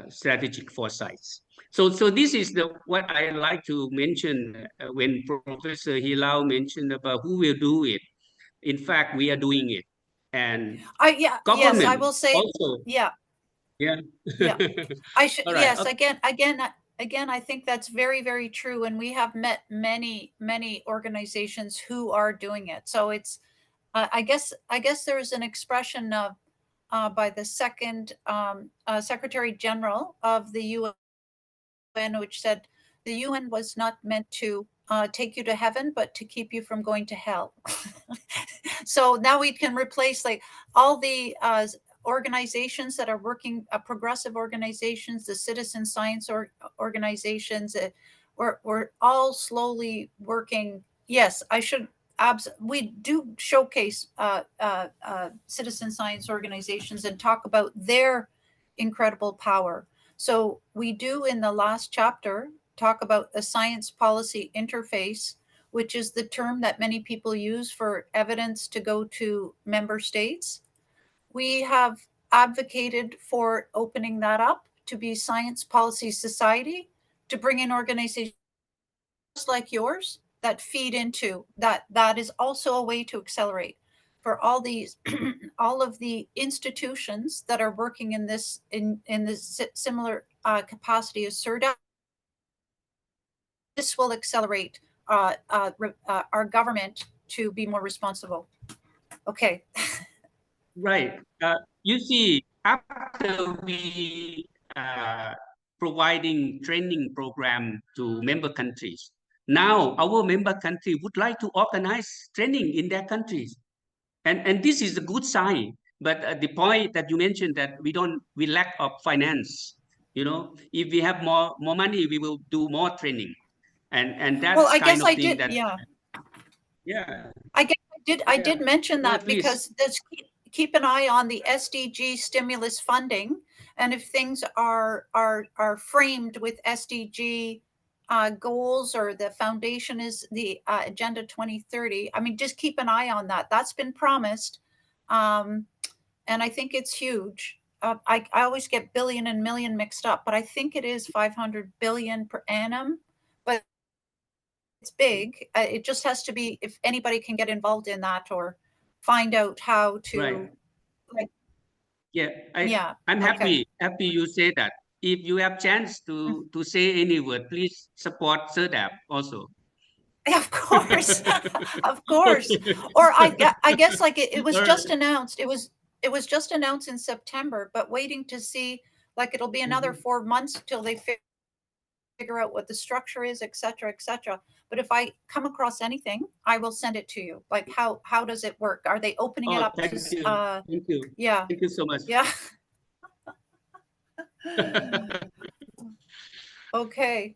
strategic foresights. So this is what I like to mention when Professor Hilal mentioned about who will do it. In fact, we are doing it, and Yes, I government will say, also. yeah, Yeah. yeah. I should, All right. yes, again, I think that's very, very true. And we have met many, many organizations who are doing it. So it's, I guess there's an expression of, by the second Secretary General of the UN, which said the UN was not meant to take you to heaven, but to keep you from going to hell. So now we can replace like all the organizations that are working, progressive organizations, the citizen science organizations. We're all slowly working. Yes, I should. We do showcase citizen science organizations and talk about their incredible power. So we do in the last chapter talk about a science policy interface, which is the term that many people use for evidence to go to member states. We have advocated for opening that up to be Science Policy Society, to bring in organizations like yours that feed into that. That is also a way to accelerate for all these all of the institutions that are working in this similar capacity as CIRDAP. This will accelerate our government to be more responsible. Okay. Right. You see, after we providing training program to member countries, now our member country would like to organize training in their countries, and this is a good sign. But the point that you mentioned, that we lack of finance. If we have more money, we will do more training, and Well, that's I kind guess of I thing did. that, Yeah, yeah, I guess I yeah. did mention Go ahead, that please. because there's keep an eye on the SDG stimulus funding, and if things are framed with SDG goals, or the foundation is the Agenda 2030. I mean, just keep an eye on that. That's been promised, and I think it's huge. I always get billion and million mixed up, but I think it is 500 billion per annum. But it's big. It just has to be, if anybody can get involved in that or find out how Right. to, like, Yeah, yeah, I'm okay. happy you say that. If you have chance Mm. to say any word, please support CIRDAP also. Of course, of course. Or I guess like it was Or- just announced. It was just announced in September, but waiting to see, like, it'll be another Mhm. 4 months till they figure out what the structure is, et cetera, et cetera. But if I come across anything, I will send it to you. Like, how does it work? Are they opening it Oh, up to thank you, thank you, yeah, thank you so much. yeah. Okay.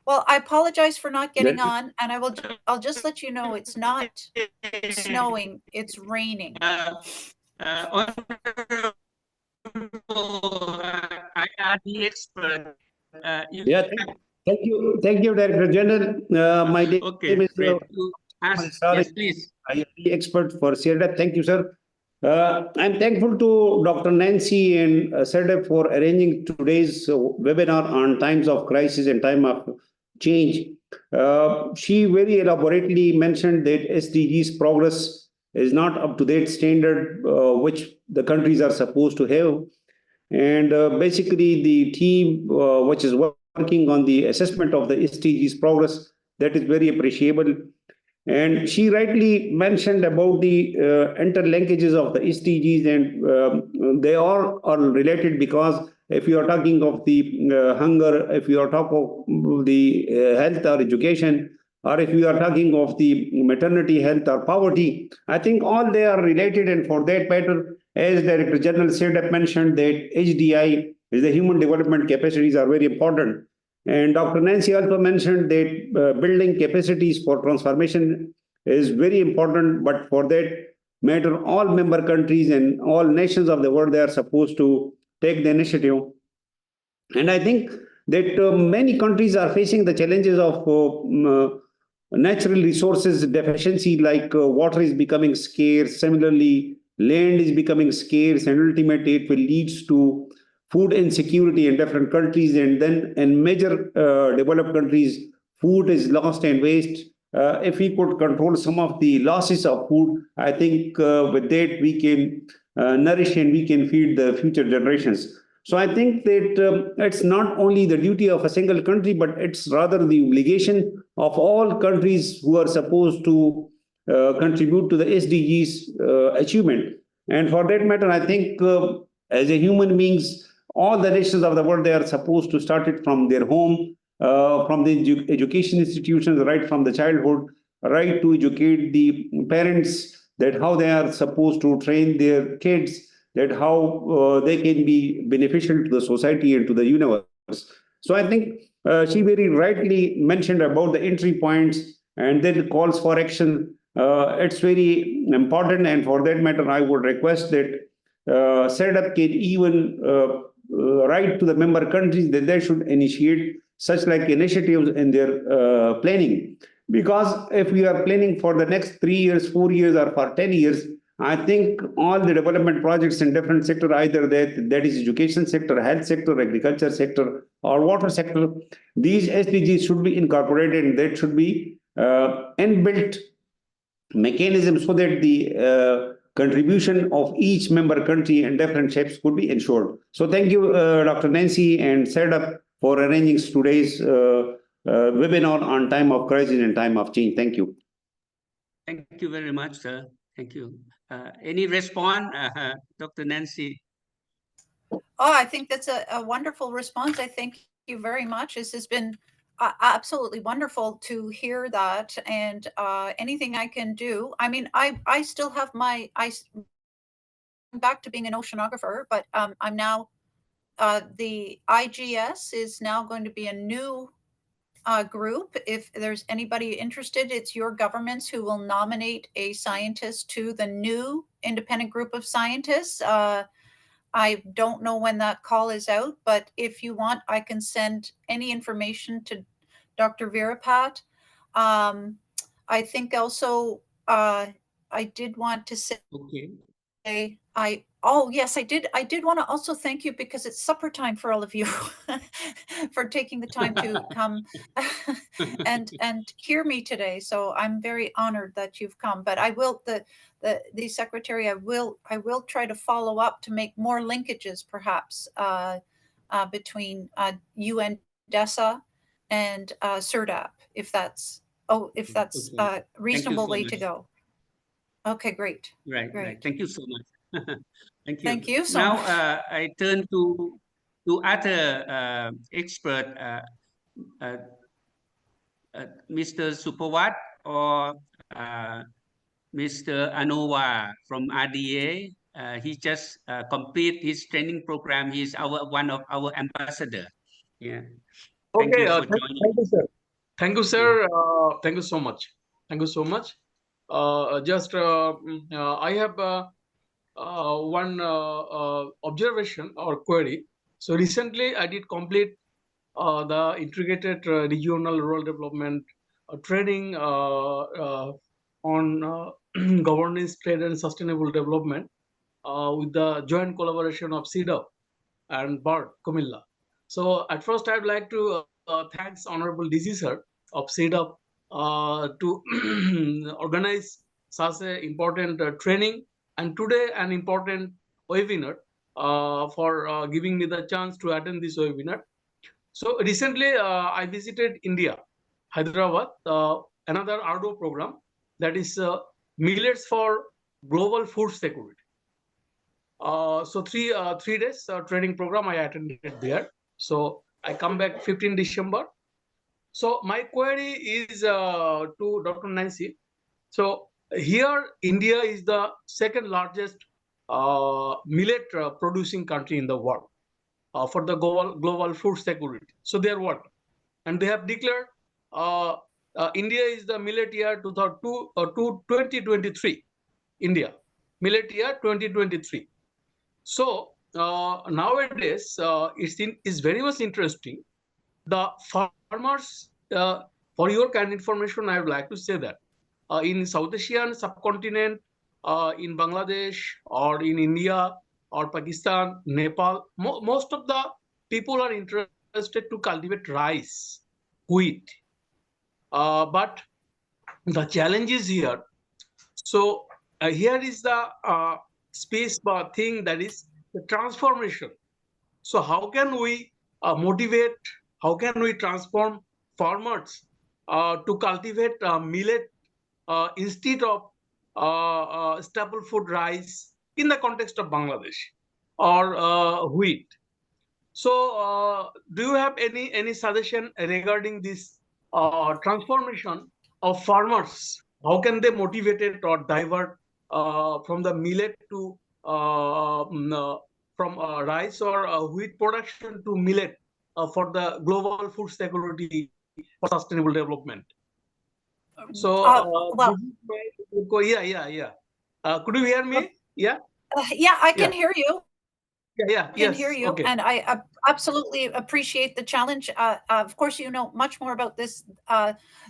Well, I apologize for not getting That, on, and I'll just let you know it's not snowing, it's raining. Honorable IRD expert, you yeah, thank you, Director General. My name okay, is great. You ask, Sorry, yes, please. IIT expert for CIRDAP. Thank you, sir. I'm thankful to Dr. Nancy and CIRDAP for arranging today's webinar on times of crisis and time of change. She very elaborately mentioned that SDGs progress is not up to date standard which the countries are supposed to have. And basically, the team which is working on the assessment of the SDGs progress, that is very appreciable. And she rightly mentioned about the interlinkages of the SDGs, and they are related, because if you are talking of the hunger, if you are talking of the health or education, or if you are talking of the maternity health or poverty, I think all they are related. And for that matter, as Director General said, mentioned that HDI is the human development capacities are very important. And Dr. Nancy also mentioned that building capacities for transformation is very important. But for that matter, all member countries and all nations of the world, they are supposed to take the initiative. And I think that many countries are facing the challenges of natural resources deficiency, like water is becoming scarce. Similarly, land is becoming scarce, and ultimately it will lead to food insecurity in different countries. And then in major developed countries, food is lost and waste. If we could control some of the losses of food, I think with that we can nourish and we can feed the future generations. So I think that it's not only the duty of a single country, but it's rather the obligation of all countries who are supposed to contribute to the SDGs achievement. And for that matter, I think as a human beings, all the nations of the world, they are supposed to start it from their home, from the education institutions, right from the childhood, right to educate the parents that how they are supposed to train their kids, that how they can be beneficial to the society and to the universe. So I think she very rightly mentioned about the entry points and then calls for action. It's very important, and for that matter, I would request that SEDAP can even write to the member countries that they should initiate such like initiatives in their planning. Because if we are planning for the next 3 years, 4 years, or for 10 years, I think all the development projects in different sector, either that is education sector, health sector, agriculture sector, or water sector, these SDGs should be incorporated, and that should be inbuilt mechanism, so that the contribution of each member country in different shapes could be ensured. So thank you, Dr. Nancy and SEDAP, for arranging today's webinar on time of crisis and time of change. Thank you. Thank you very much, sir. Thank you. Any response, Dr. Nancy? Oh, I think that's a wonderful response. I thank you very much. This has been Absolutely wonderful to hear that, and anything I can do. I mean, I still have back to being an oceanographer, but I'm now the IGS is now going to be a new group. If there's anybody interested, it's your governments who will nominate a scientist to the new independent group of scientists. I don't know when that call is out, but if you want, I can send any information to Dr. Virapat. Um, I think also I did want to say Okay. oh yes, I did want to also thank you because it's supper time for all of you for taking the time to come and hear me today. So I'm very honored that you've come. But I will the secretary, I will try to follow up to make more linkages perhaps between UN DESA and CIRDAP if that's Okay. a Thank you reasonable so way to much. go. Okay, great. Right, right. Great. Thank you so much. Thank you. Thank you so Now much. I turn to other expert, uh, Mr. Supawat or Mr. Anova from RDA. He just complete his training program. He's one of our ambassador. Yeah. Thank Okay, you for thank joining. you, sir. Thank you, Yeah. sir. Thank you so much. Thank you so much. I have one observation or query. So recently, I did complete the integrated regional rural development training on governance, trade, and sustainable development with the joint collaboration of CIRDAP and Bart Kumilla. So at first, I'd like to thanks Honorable DC sir of CIRDAP to organize such an important training and today an important webinar for giving me the chance to attend this webinar. So recently, I visited India, Hyderabad, another RDO program that is Millets for Global Food Security. So 3 days training program I attended there. So I come back 15 December. So my query is to Dr. Nancy. So here India is the second largest millet producing country in the world for the global food security. So they are what? And they have declared India is the millet year 2023. India millet year 2023. So nowadays, it's very much interesting. The farmers, for your kind information, I would like to say that in South Asian subcontinent, in Bangladesh or in India or Pakistan, Nepal, most of the people are interested to cultivate rice, wheat. But the challenge is here. So here is the space bar thing that is the transformation. So how can we motivate, how can we transform farmers to cultivate millet instead of staple food rice in the context of Bangladesh or wheat? So do you have any suggestion regarding this transformation of farmers? How can they motivate it or divert from the millet to from rice or wheat production to millet for the global food security for sustainable development? So Well, yeah. Could you hear me? Yeah, yeah, I can yeah, hear you. yeah. Can hear Yes. you, Okay. and I absolutely appreciate the challenge. Of course, you know much more about this,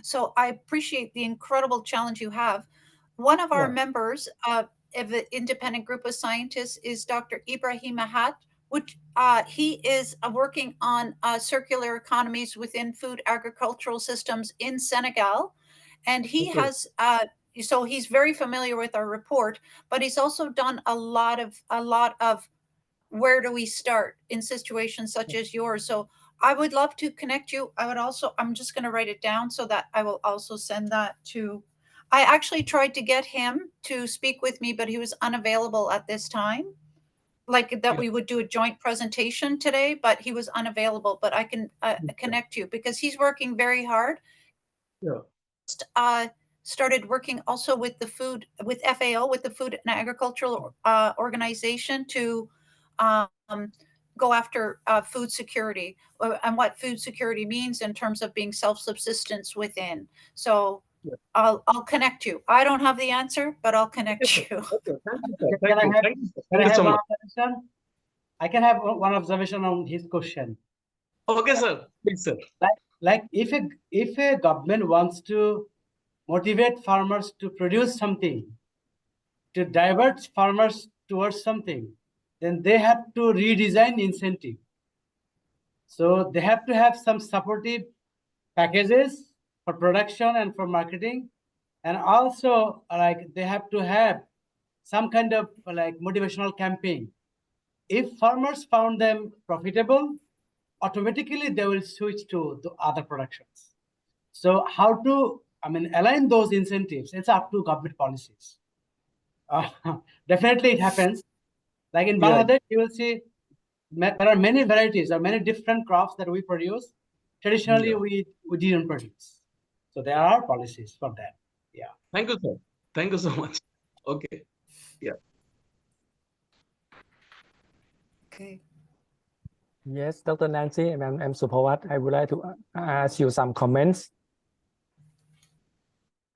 so I appreciate the incredible challenge you have. One of our Yeah. members of the independent group of scientists is Dr. Ibrahim Ahat, which he is working on circular economies within food agricultural systems in Senegal, and he Okay. has. So he's very familiar with our report, but he's also done a lot of where do we start in situations such as yours. So I would love to connect you. I'm just going to write it down so that I will also send that to, I actually tried to get him to speak with me, but he was unavailable at this time. like that we would do a joint presentation today, but he was unavailable. But I can connect you because he's working very hard. Yeah. Started working also with the FAO, with the Food and Agricultural Organization, to go after food security and what food security means in terms of being self-subsistence within. So Yeah. I'll connect you. I don't have the answer, but I'll connect you. Okay. Can I have, Thank you so much. observation? I can have one observation on his question. Okay, sir. Please, sir. Like if a government wants to motivate farmers to produce something, to divert farmers towards something, then they have to redesign incentive. So they have to have some supportive packages for production and for marketing, and also like they have to have some kind of like motivational campaign. If farmers found them profitable, automatically they will switch to the other productions. So how to, align those incentives? It's up to government policies. Definitely it happens. Like in Bangladesh, you will see there are many varieties or many different crops that we produce. Traditionally, we didn't produce. So there are policies for that. Yeah. Thank you, sir. Thank you so much. Okay. Yeah. Okay. Yes, Dr. Nancy, I'm Supawat. I would like to ask you some comments.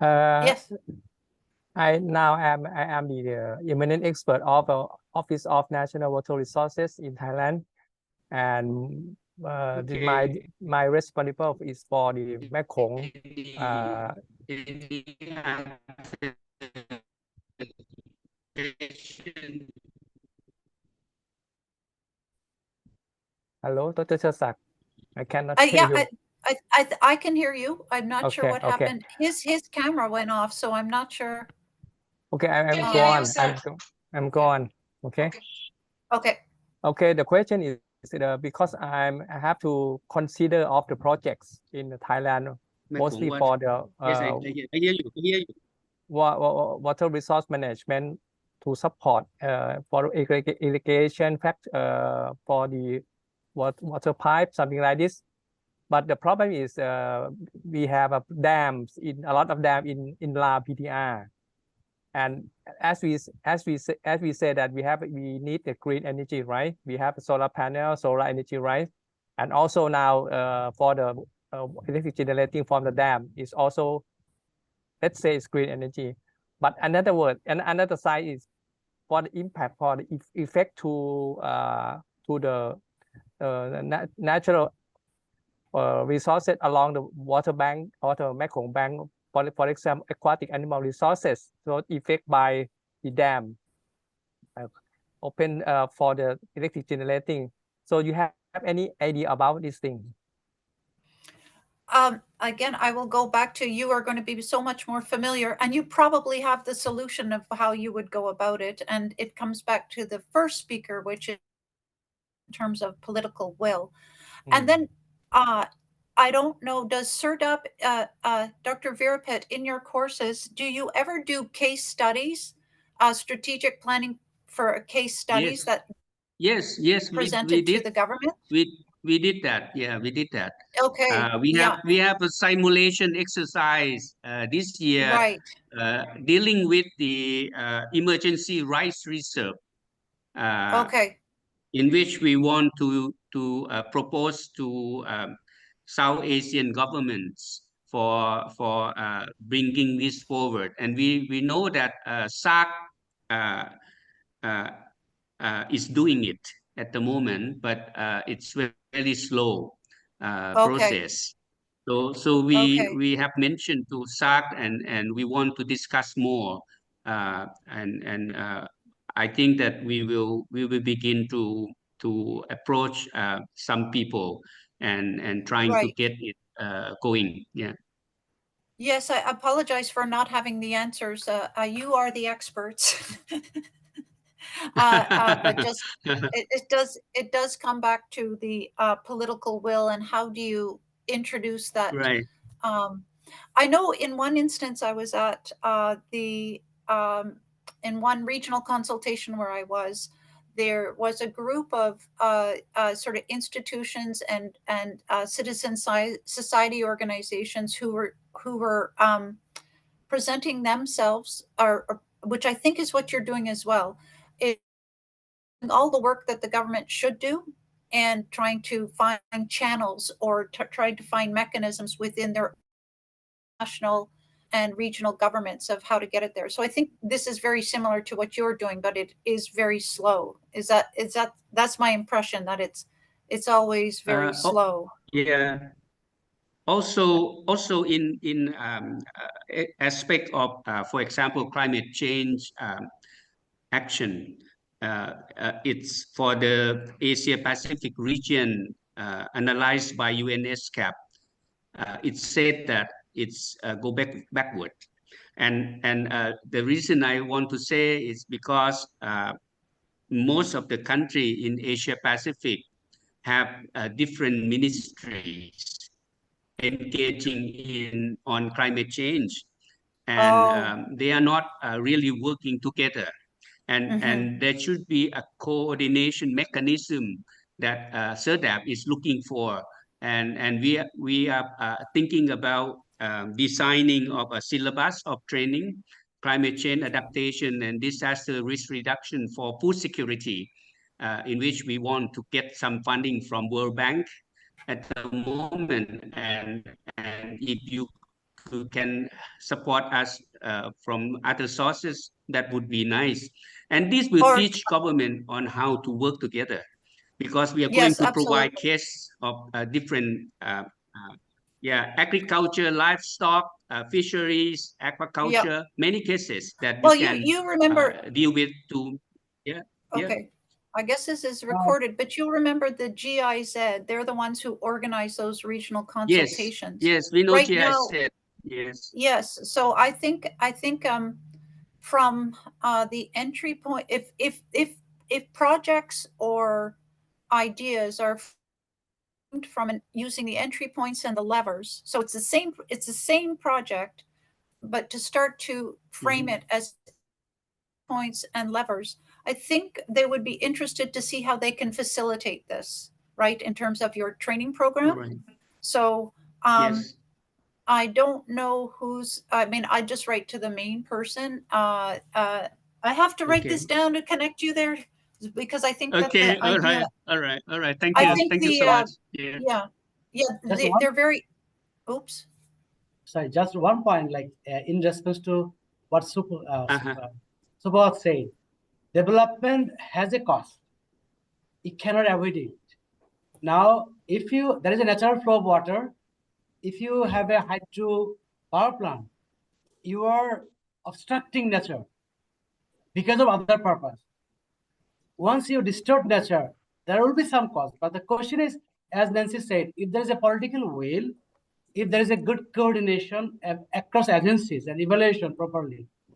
Yes. I am the eminent expert of Office of National Water Resources in Thailand, and my responsible is for the Mekong. Hello, Dr. Chasak. I cannot hear you. I can hear you. I'm not sure what happened. His camera went off, so I'm not sure. Okay, I'm gone. I'm gone. Okay. Okay. Okay. The question is because I have to consider of the projects in Thailand, mostly for the yes, I hear you. Water resource management to support for irrigation for the water pipe, something like this. But the problem is we have a lot of dams in La PTR, and as we say that we need the green energy, right? We have solar panel, solar energy, right? And also now for the electric generating from the dam is also, let's say, it's green energy. But another side is for the impact, for the effect to the natural resources along the water bank or the Mekong bank, for example, aquatic animal resources, so effect by the dam open for the electric generating. So you have any idea about this thing? Again, I will go back to, you are going to be so much more familiar, and you probably have the solution of how you would go about it. And it comes back to the first speaker, which is in terms of political will. And then I don't know, does CIRDAP, Dr. Virapet, in your courses, do you ever do case studies, strategic planning for case studies that yes, presented we did. to the government? We did that. Yeah, we did that. Okay. We have a simulation exercise this year, right, dealing with the emergency rice reserve. Okay. In which we want to propose to South Asian governments for bringing this forward. And we know that SAC is doing it at the moment, but it's very slow process. So we have mentioned to SAC, and we want to discuss more, and I think that we will begin to approach some people and trying to Right. get it going. Yeah. Yes, I apologize for not having the answers. You are the experts. But just it does come back to the political will, and how do you introduce that? Right. I know in one instance I was at in one regional consultation where I was, there was a group of sort of institutions and citizen society organizations who were presenting themselves, or which I think is what you're doing as well, is all the work that the government should do and trying to find channels or trying to find mechanisms within their national and regional governments of how to get it there. So I think this is very similar to what you're doing, but it is very slow. That's my impression, that it's always very slow. Yeah. Also in aspect of, for example, climate change action, it's for the Asia Pacific region analyzed by UNESCAP. It said that it's go backward, and the reason I want to say is because most of the country in Asia Pacific have different ministries engaging on climate change, and they are not really working together. And there should be a coordination mechanism that CIRDAP is looking for, and we are thinking about designing of a syllabus of training, climate change adaptation and disaster risk reduction for food security, in which we want to get some funding from World Bank at the moment, and if you can support us from other sources, that would be nice. And this will teach government on how to work together, because we are going to provide case of different agriculture, livestock, fisheries, aquaculture, many cases that we can you remember deal with Okay. I guess this is recorded, but you'll remember the GIZ. They're the ones who organize those regional consultations. Yes, we know right GIZ. Now, yes. So I think from the entry point, if projects or ideas are from using the entry points and the levers, so it's the same project, but to start to frame it as points and levers, I think they would be interested to see how they can facilitate this, right, in terms of your training program. Right. So I don't know I just write to the main person. I have to write this down to connect you there, because I think that the idea. All right. Thank you. Thank you so much. They're very. Oops. Sorry, just one point, like in response to what Subodh said, development has a cost. It cannot avoid it. Now, there is a natural flow of water. If you have a hydro power plant, you are obstructing nature because of other purpose. Once you distort nature, there will be some cost. But the question is, as Nancy said, if there is a political will, if there is a good coordination across agencies and evaluation proper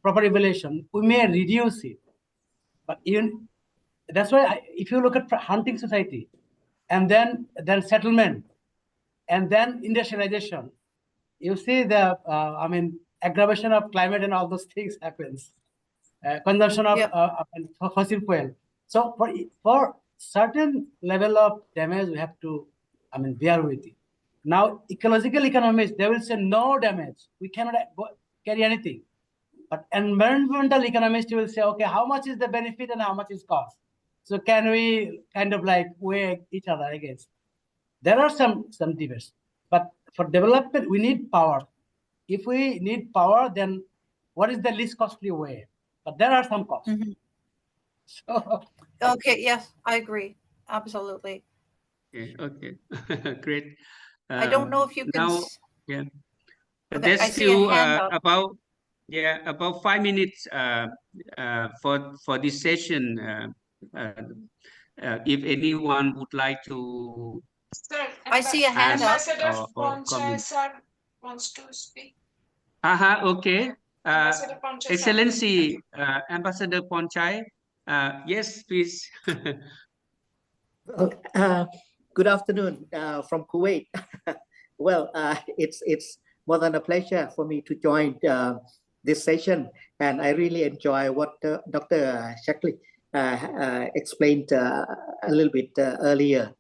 evaluation, we may reduce it. But that's why if you look at hunting society, and then settlement, and then industrialization, you see the aggravation of climate and all those things happens. Consumption of fossil fuel. So for certain level of damage, we have to bear with it. Now, ecological economists, they will say no damage. We cannot carry anything. But environmental economists will say, okay, how much is the benefit and how much is cost? So can we kind of like weigh each other against? There are some debates. But for development, we need power. If we need power, then what is the least costly way? But there are some costs. So, okay, yes, I agree. Absolutely. Okay. Great. I don't know if you can. Now, Okay, there's still about 5 minutes for this session. If anyone would like to, sir, I see a hand up. Ambassador Ponchai sir wants to speak. Okay. Ambassador Ponchai, Excellency, Ambassador Ponchai, yes, please. Good afternoon from Kuwait. Well, it's more than a pleasure for me to join this session, and I really enjoy what Dr. Shackell explained a little bit earlier.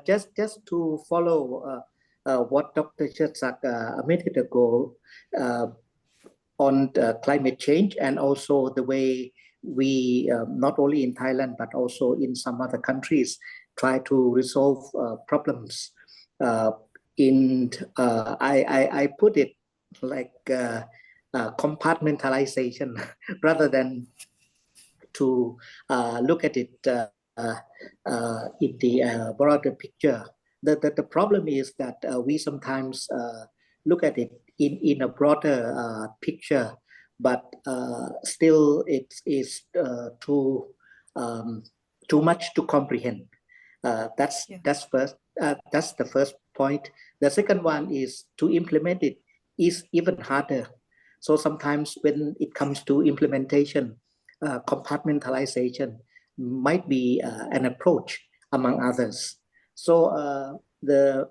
Just to follow what Dr. Chersak a minute ago on climate change, and also the way we, not only in Thailand, but also in some other countries, try to resolve problems. I put it like compartmentalization rather than to look at it in the broader picture. The problem is that we sometimes look at it in a broader picture, but still it is too much to comprehend. That's first. That's the first point. The second one is to implement it is even harder. So sometimes when it comes to implementation, compartmentalization might be an approach among others. So the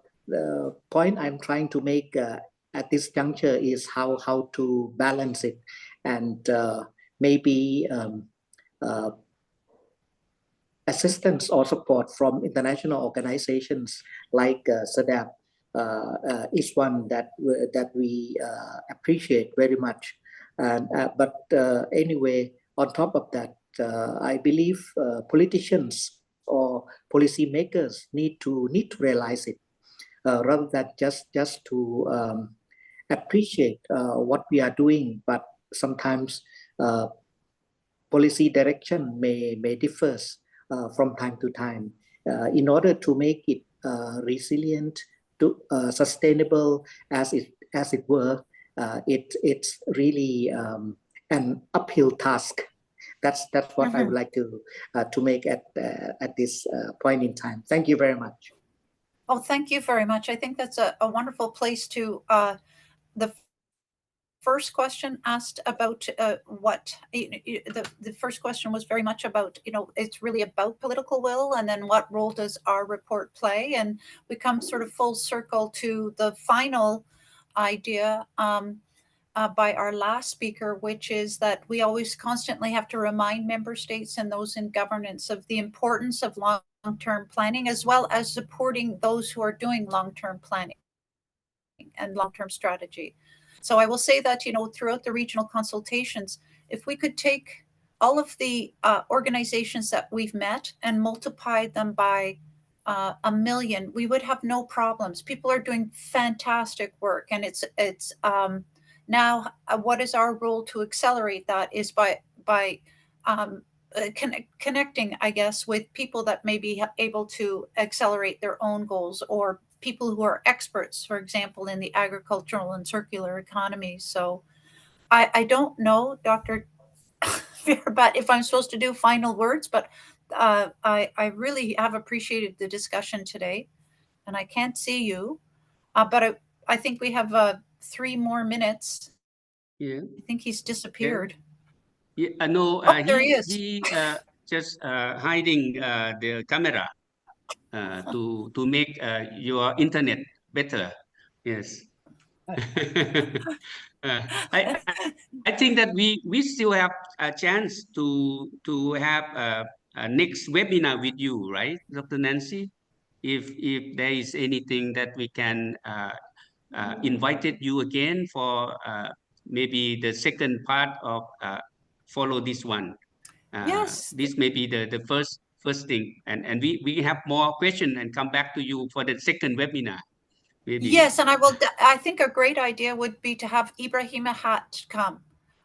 point I'm trying to make at this juncture is how to balance it, and maybe assistance or support from international organizations like CIRDAP is one that we appreciate very much. But anyway, on top of that, I believe politicians or policymakers need to realize it, rather than just to appreciate what we are doing. But sometimes policy direction may differ from time to time. In order to make it resilient, to sustainable, as it were, it's really an uphill task. That's what I would like to make at this point in time. Thank you very much. Oh, thank you very much. I think that's a wonderful place to the first question asked about what the first question was very much about, it's really about political will, and then what role does our report play? And we come sort of full circle to the final idea by our last speaker, which is that we always constantly have to remind member states and those in governance of the importance of long-term planning, as well as supporting those who are doing long-term planning and long-term strategy. So I will say that, throughout the regional consultations, if we could take all of the organizations that we've met and multiply them by 1 million, we would have no problems. People are doing fantastic work, and it's now what is our role to accelerate that is by connecting, I guess, with people that may be able to accelerate their own goals, or people who are experts, for example, in the agricultural and circular economy. So I don't know, Dr. but if I'm supposed to do final words, but I really have appreciated the discussion today, and I can't see you, but I think we have 3 more minutes. Yeah. I think he's disappeared. Yeah, no, there he is. He just hiding the camera to make your internet better. Yes. I think that we still have a chance to have a next webinar with you, right, Dr. Nancy? If there is anything that we can invited you again for maybe the second part of follow this one. Yes. This may be the first thing, and we have more questions and come back to you for the second webinar. Maybe. Yes, and I think a great idea would be to have Ibrahima Hat come,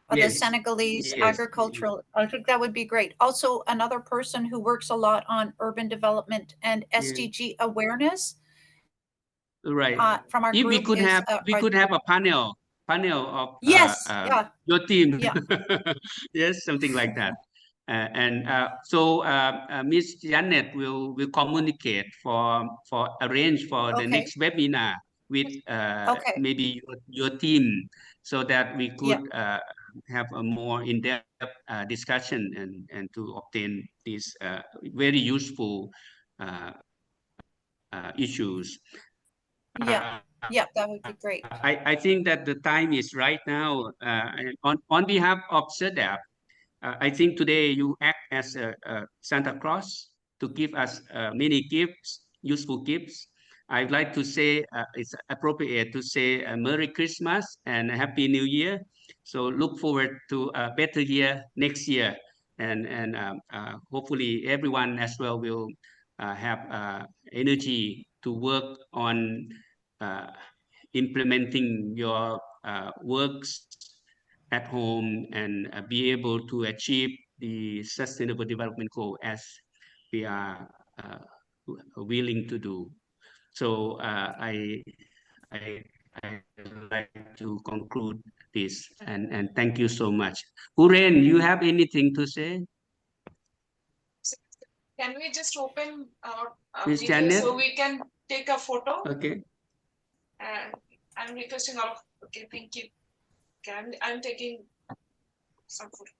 the Senegalese agricultural. I think that would be great. Also, another person who works a lot on urban development and SDG awareness. Right. From our if group we could have a panel of your team. Yeah. Yes, something like that. So Miss Janet will communicate for arrange for the next webinar with maybe your team, so that we could have a more in-depth discussion and to obtain these very useful issues. Yeah, that would be great. I think that the time is right now. On behalf of CIRDAP, I think today you act as a Santa Claus to give us many gifts, useful gifts. I'd like to say it's appropriate to say a Merry Christmas and a Happy New Year. So look forward to a better year next year, and hopefully everyone as well will have energy to work on implementing your works at home and be able to achieve the Sustainable Development Goal as we are willing to do. So I like to conclude this and thank you so much. Uren, you have anything to say? Can we just open our Miss video Janet? so we can take a photo? Okay. I'm requesting all of, okay, thank you. Okay, I'm taking some photo.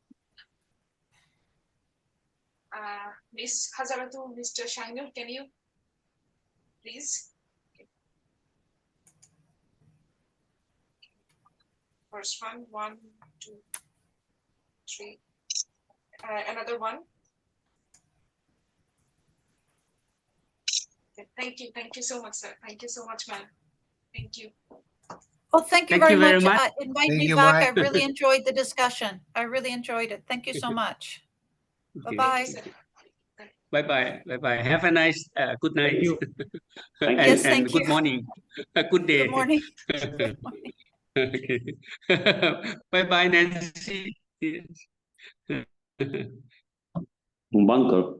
Miss Hazaratu, Mr. Shackell, can you please? Okay. First one, 1, 2, 3. Another one. Okay, thank you so much, sir. Thank you so much, ma'am. Thank you. Well, thank you Thank you very very much. much. Invite Thank me you, back. Mai. I really enjoyed the discussion. I really enjoyed it. Thank you so much. Okay. Bye-bye. Thank you, sir. Bye-bye. Bye-bye. Have a nice good night. Thank you. and Yes, and thank good you. morning. Good day. Good morning. Good morning. Okay. Bye-bye, Nancy. Un bunker.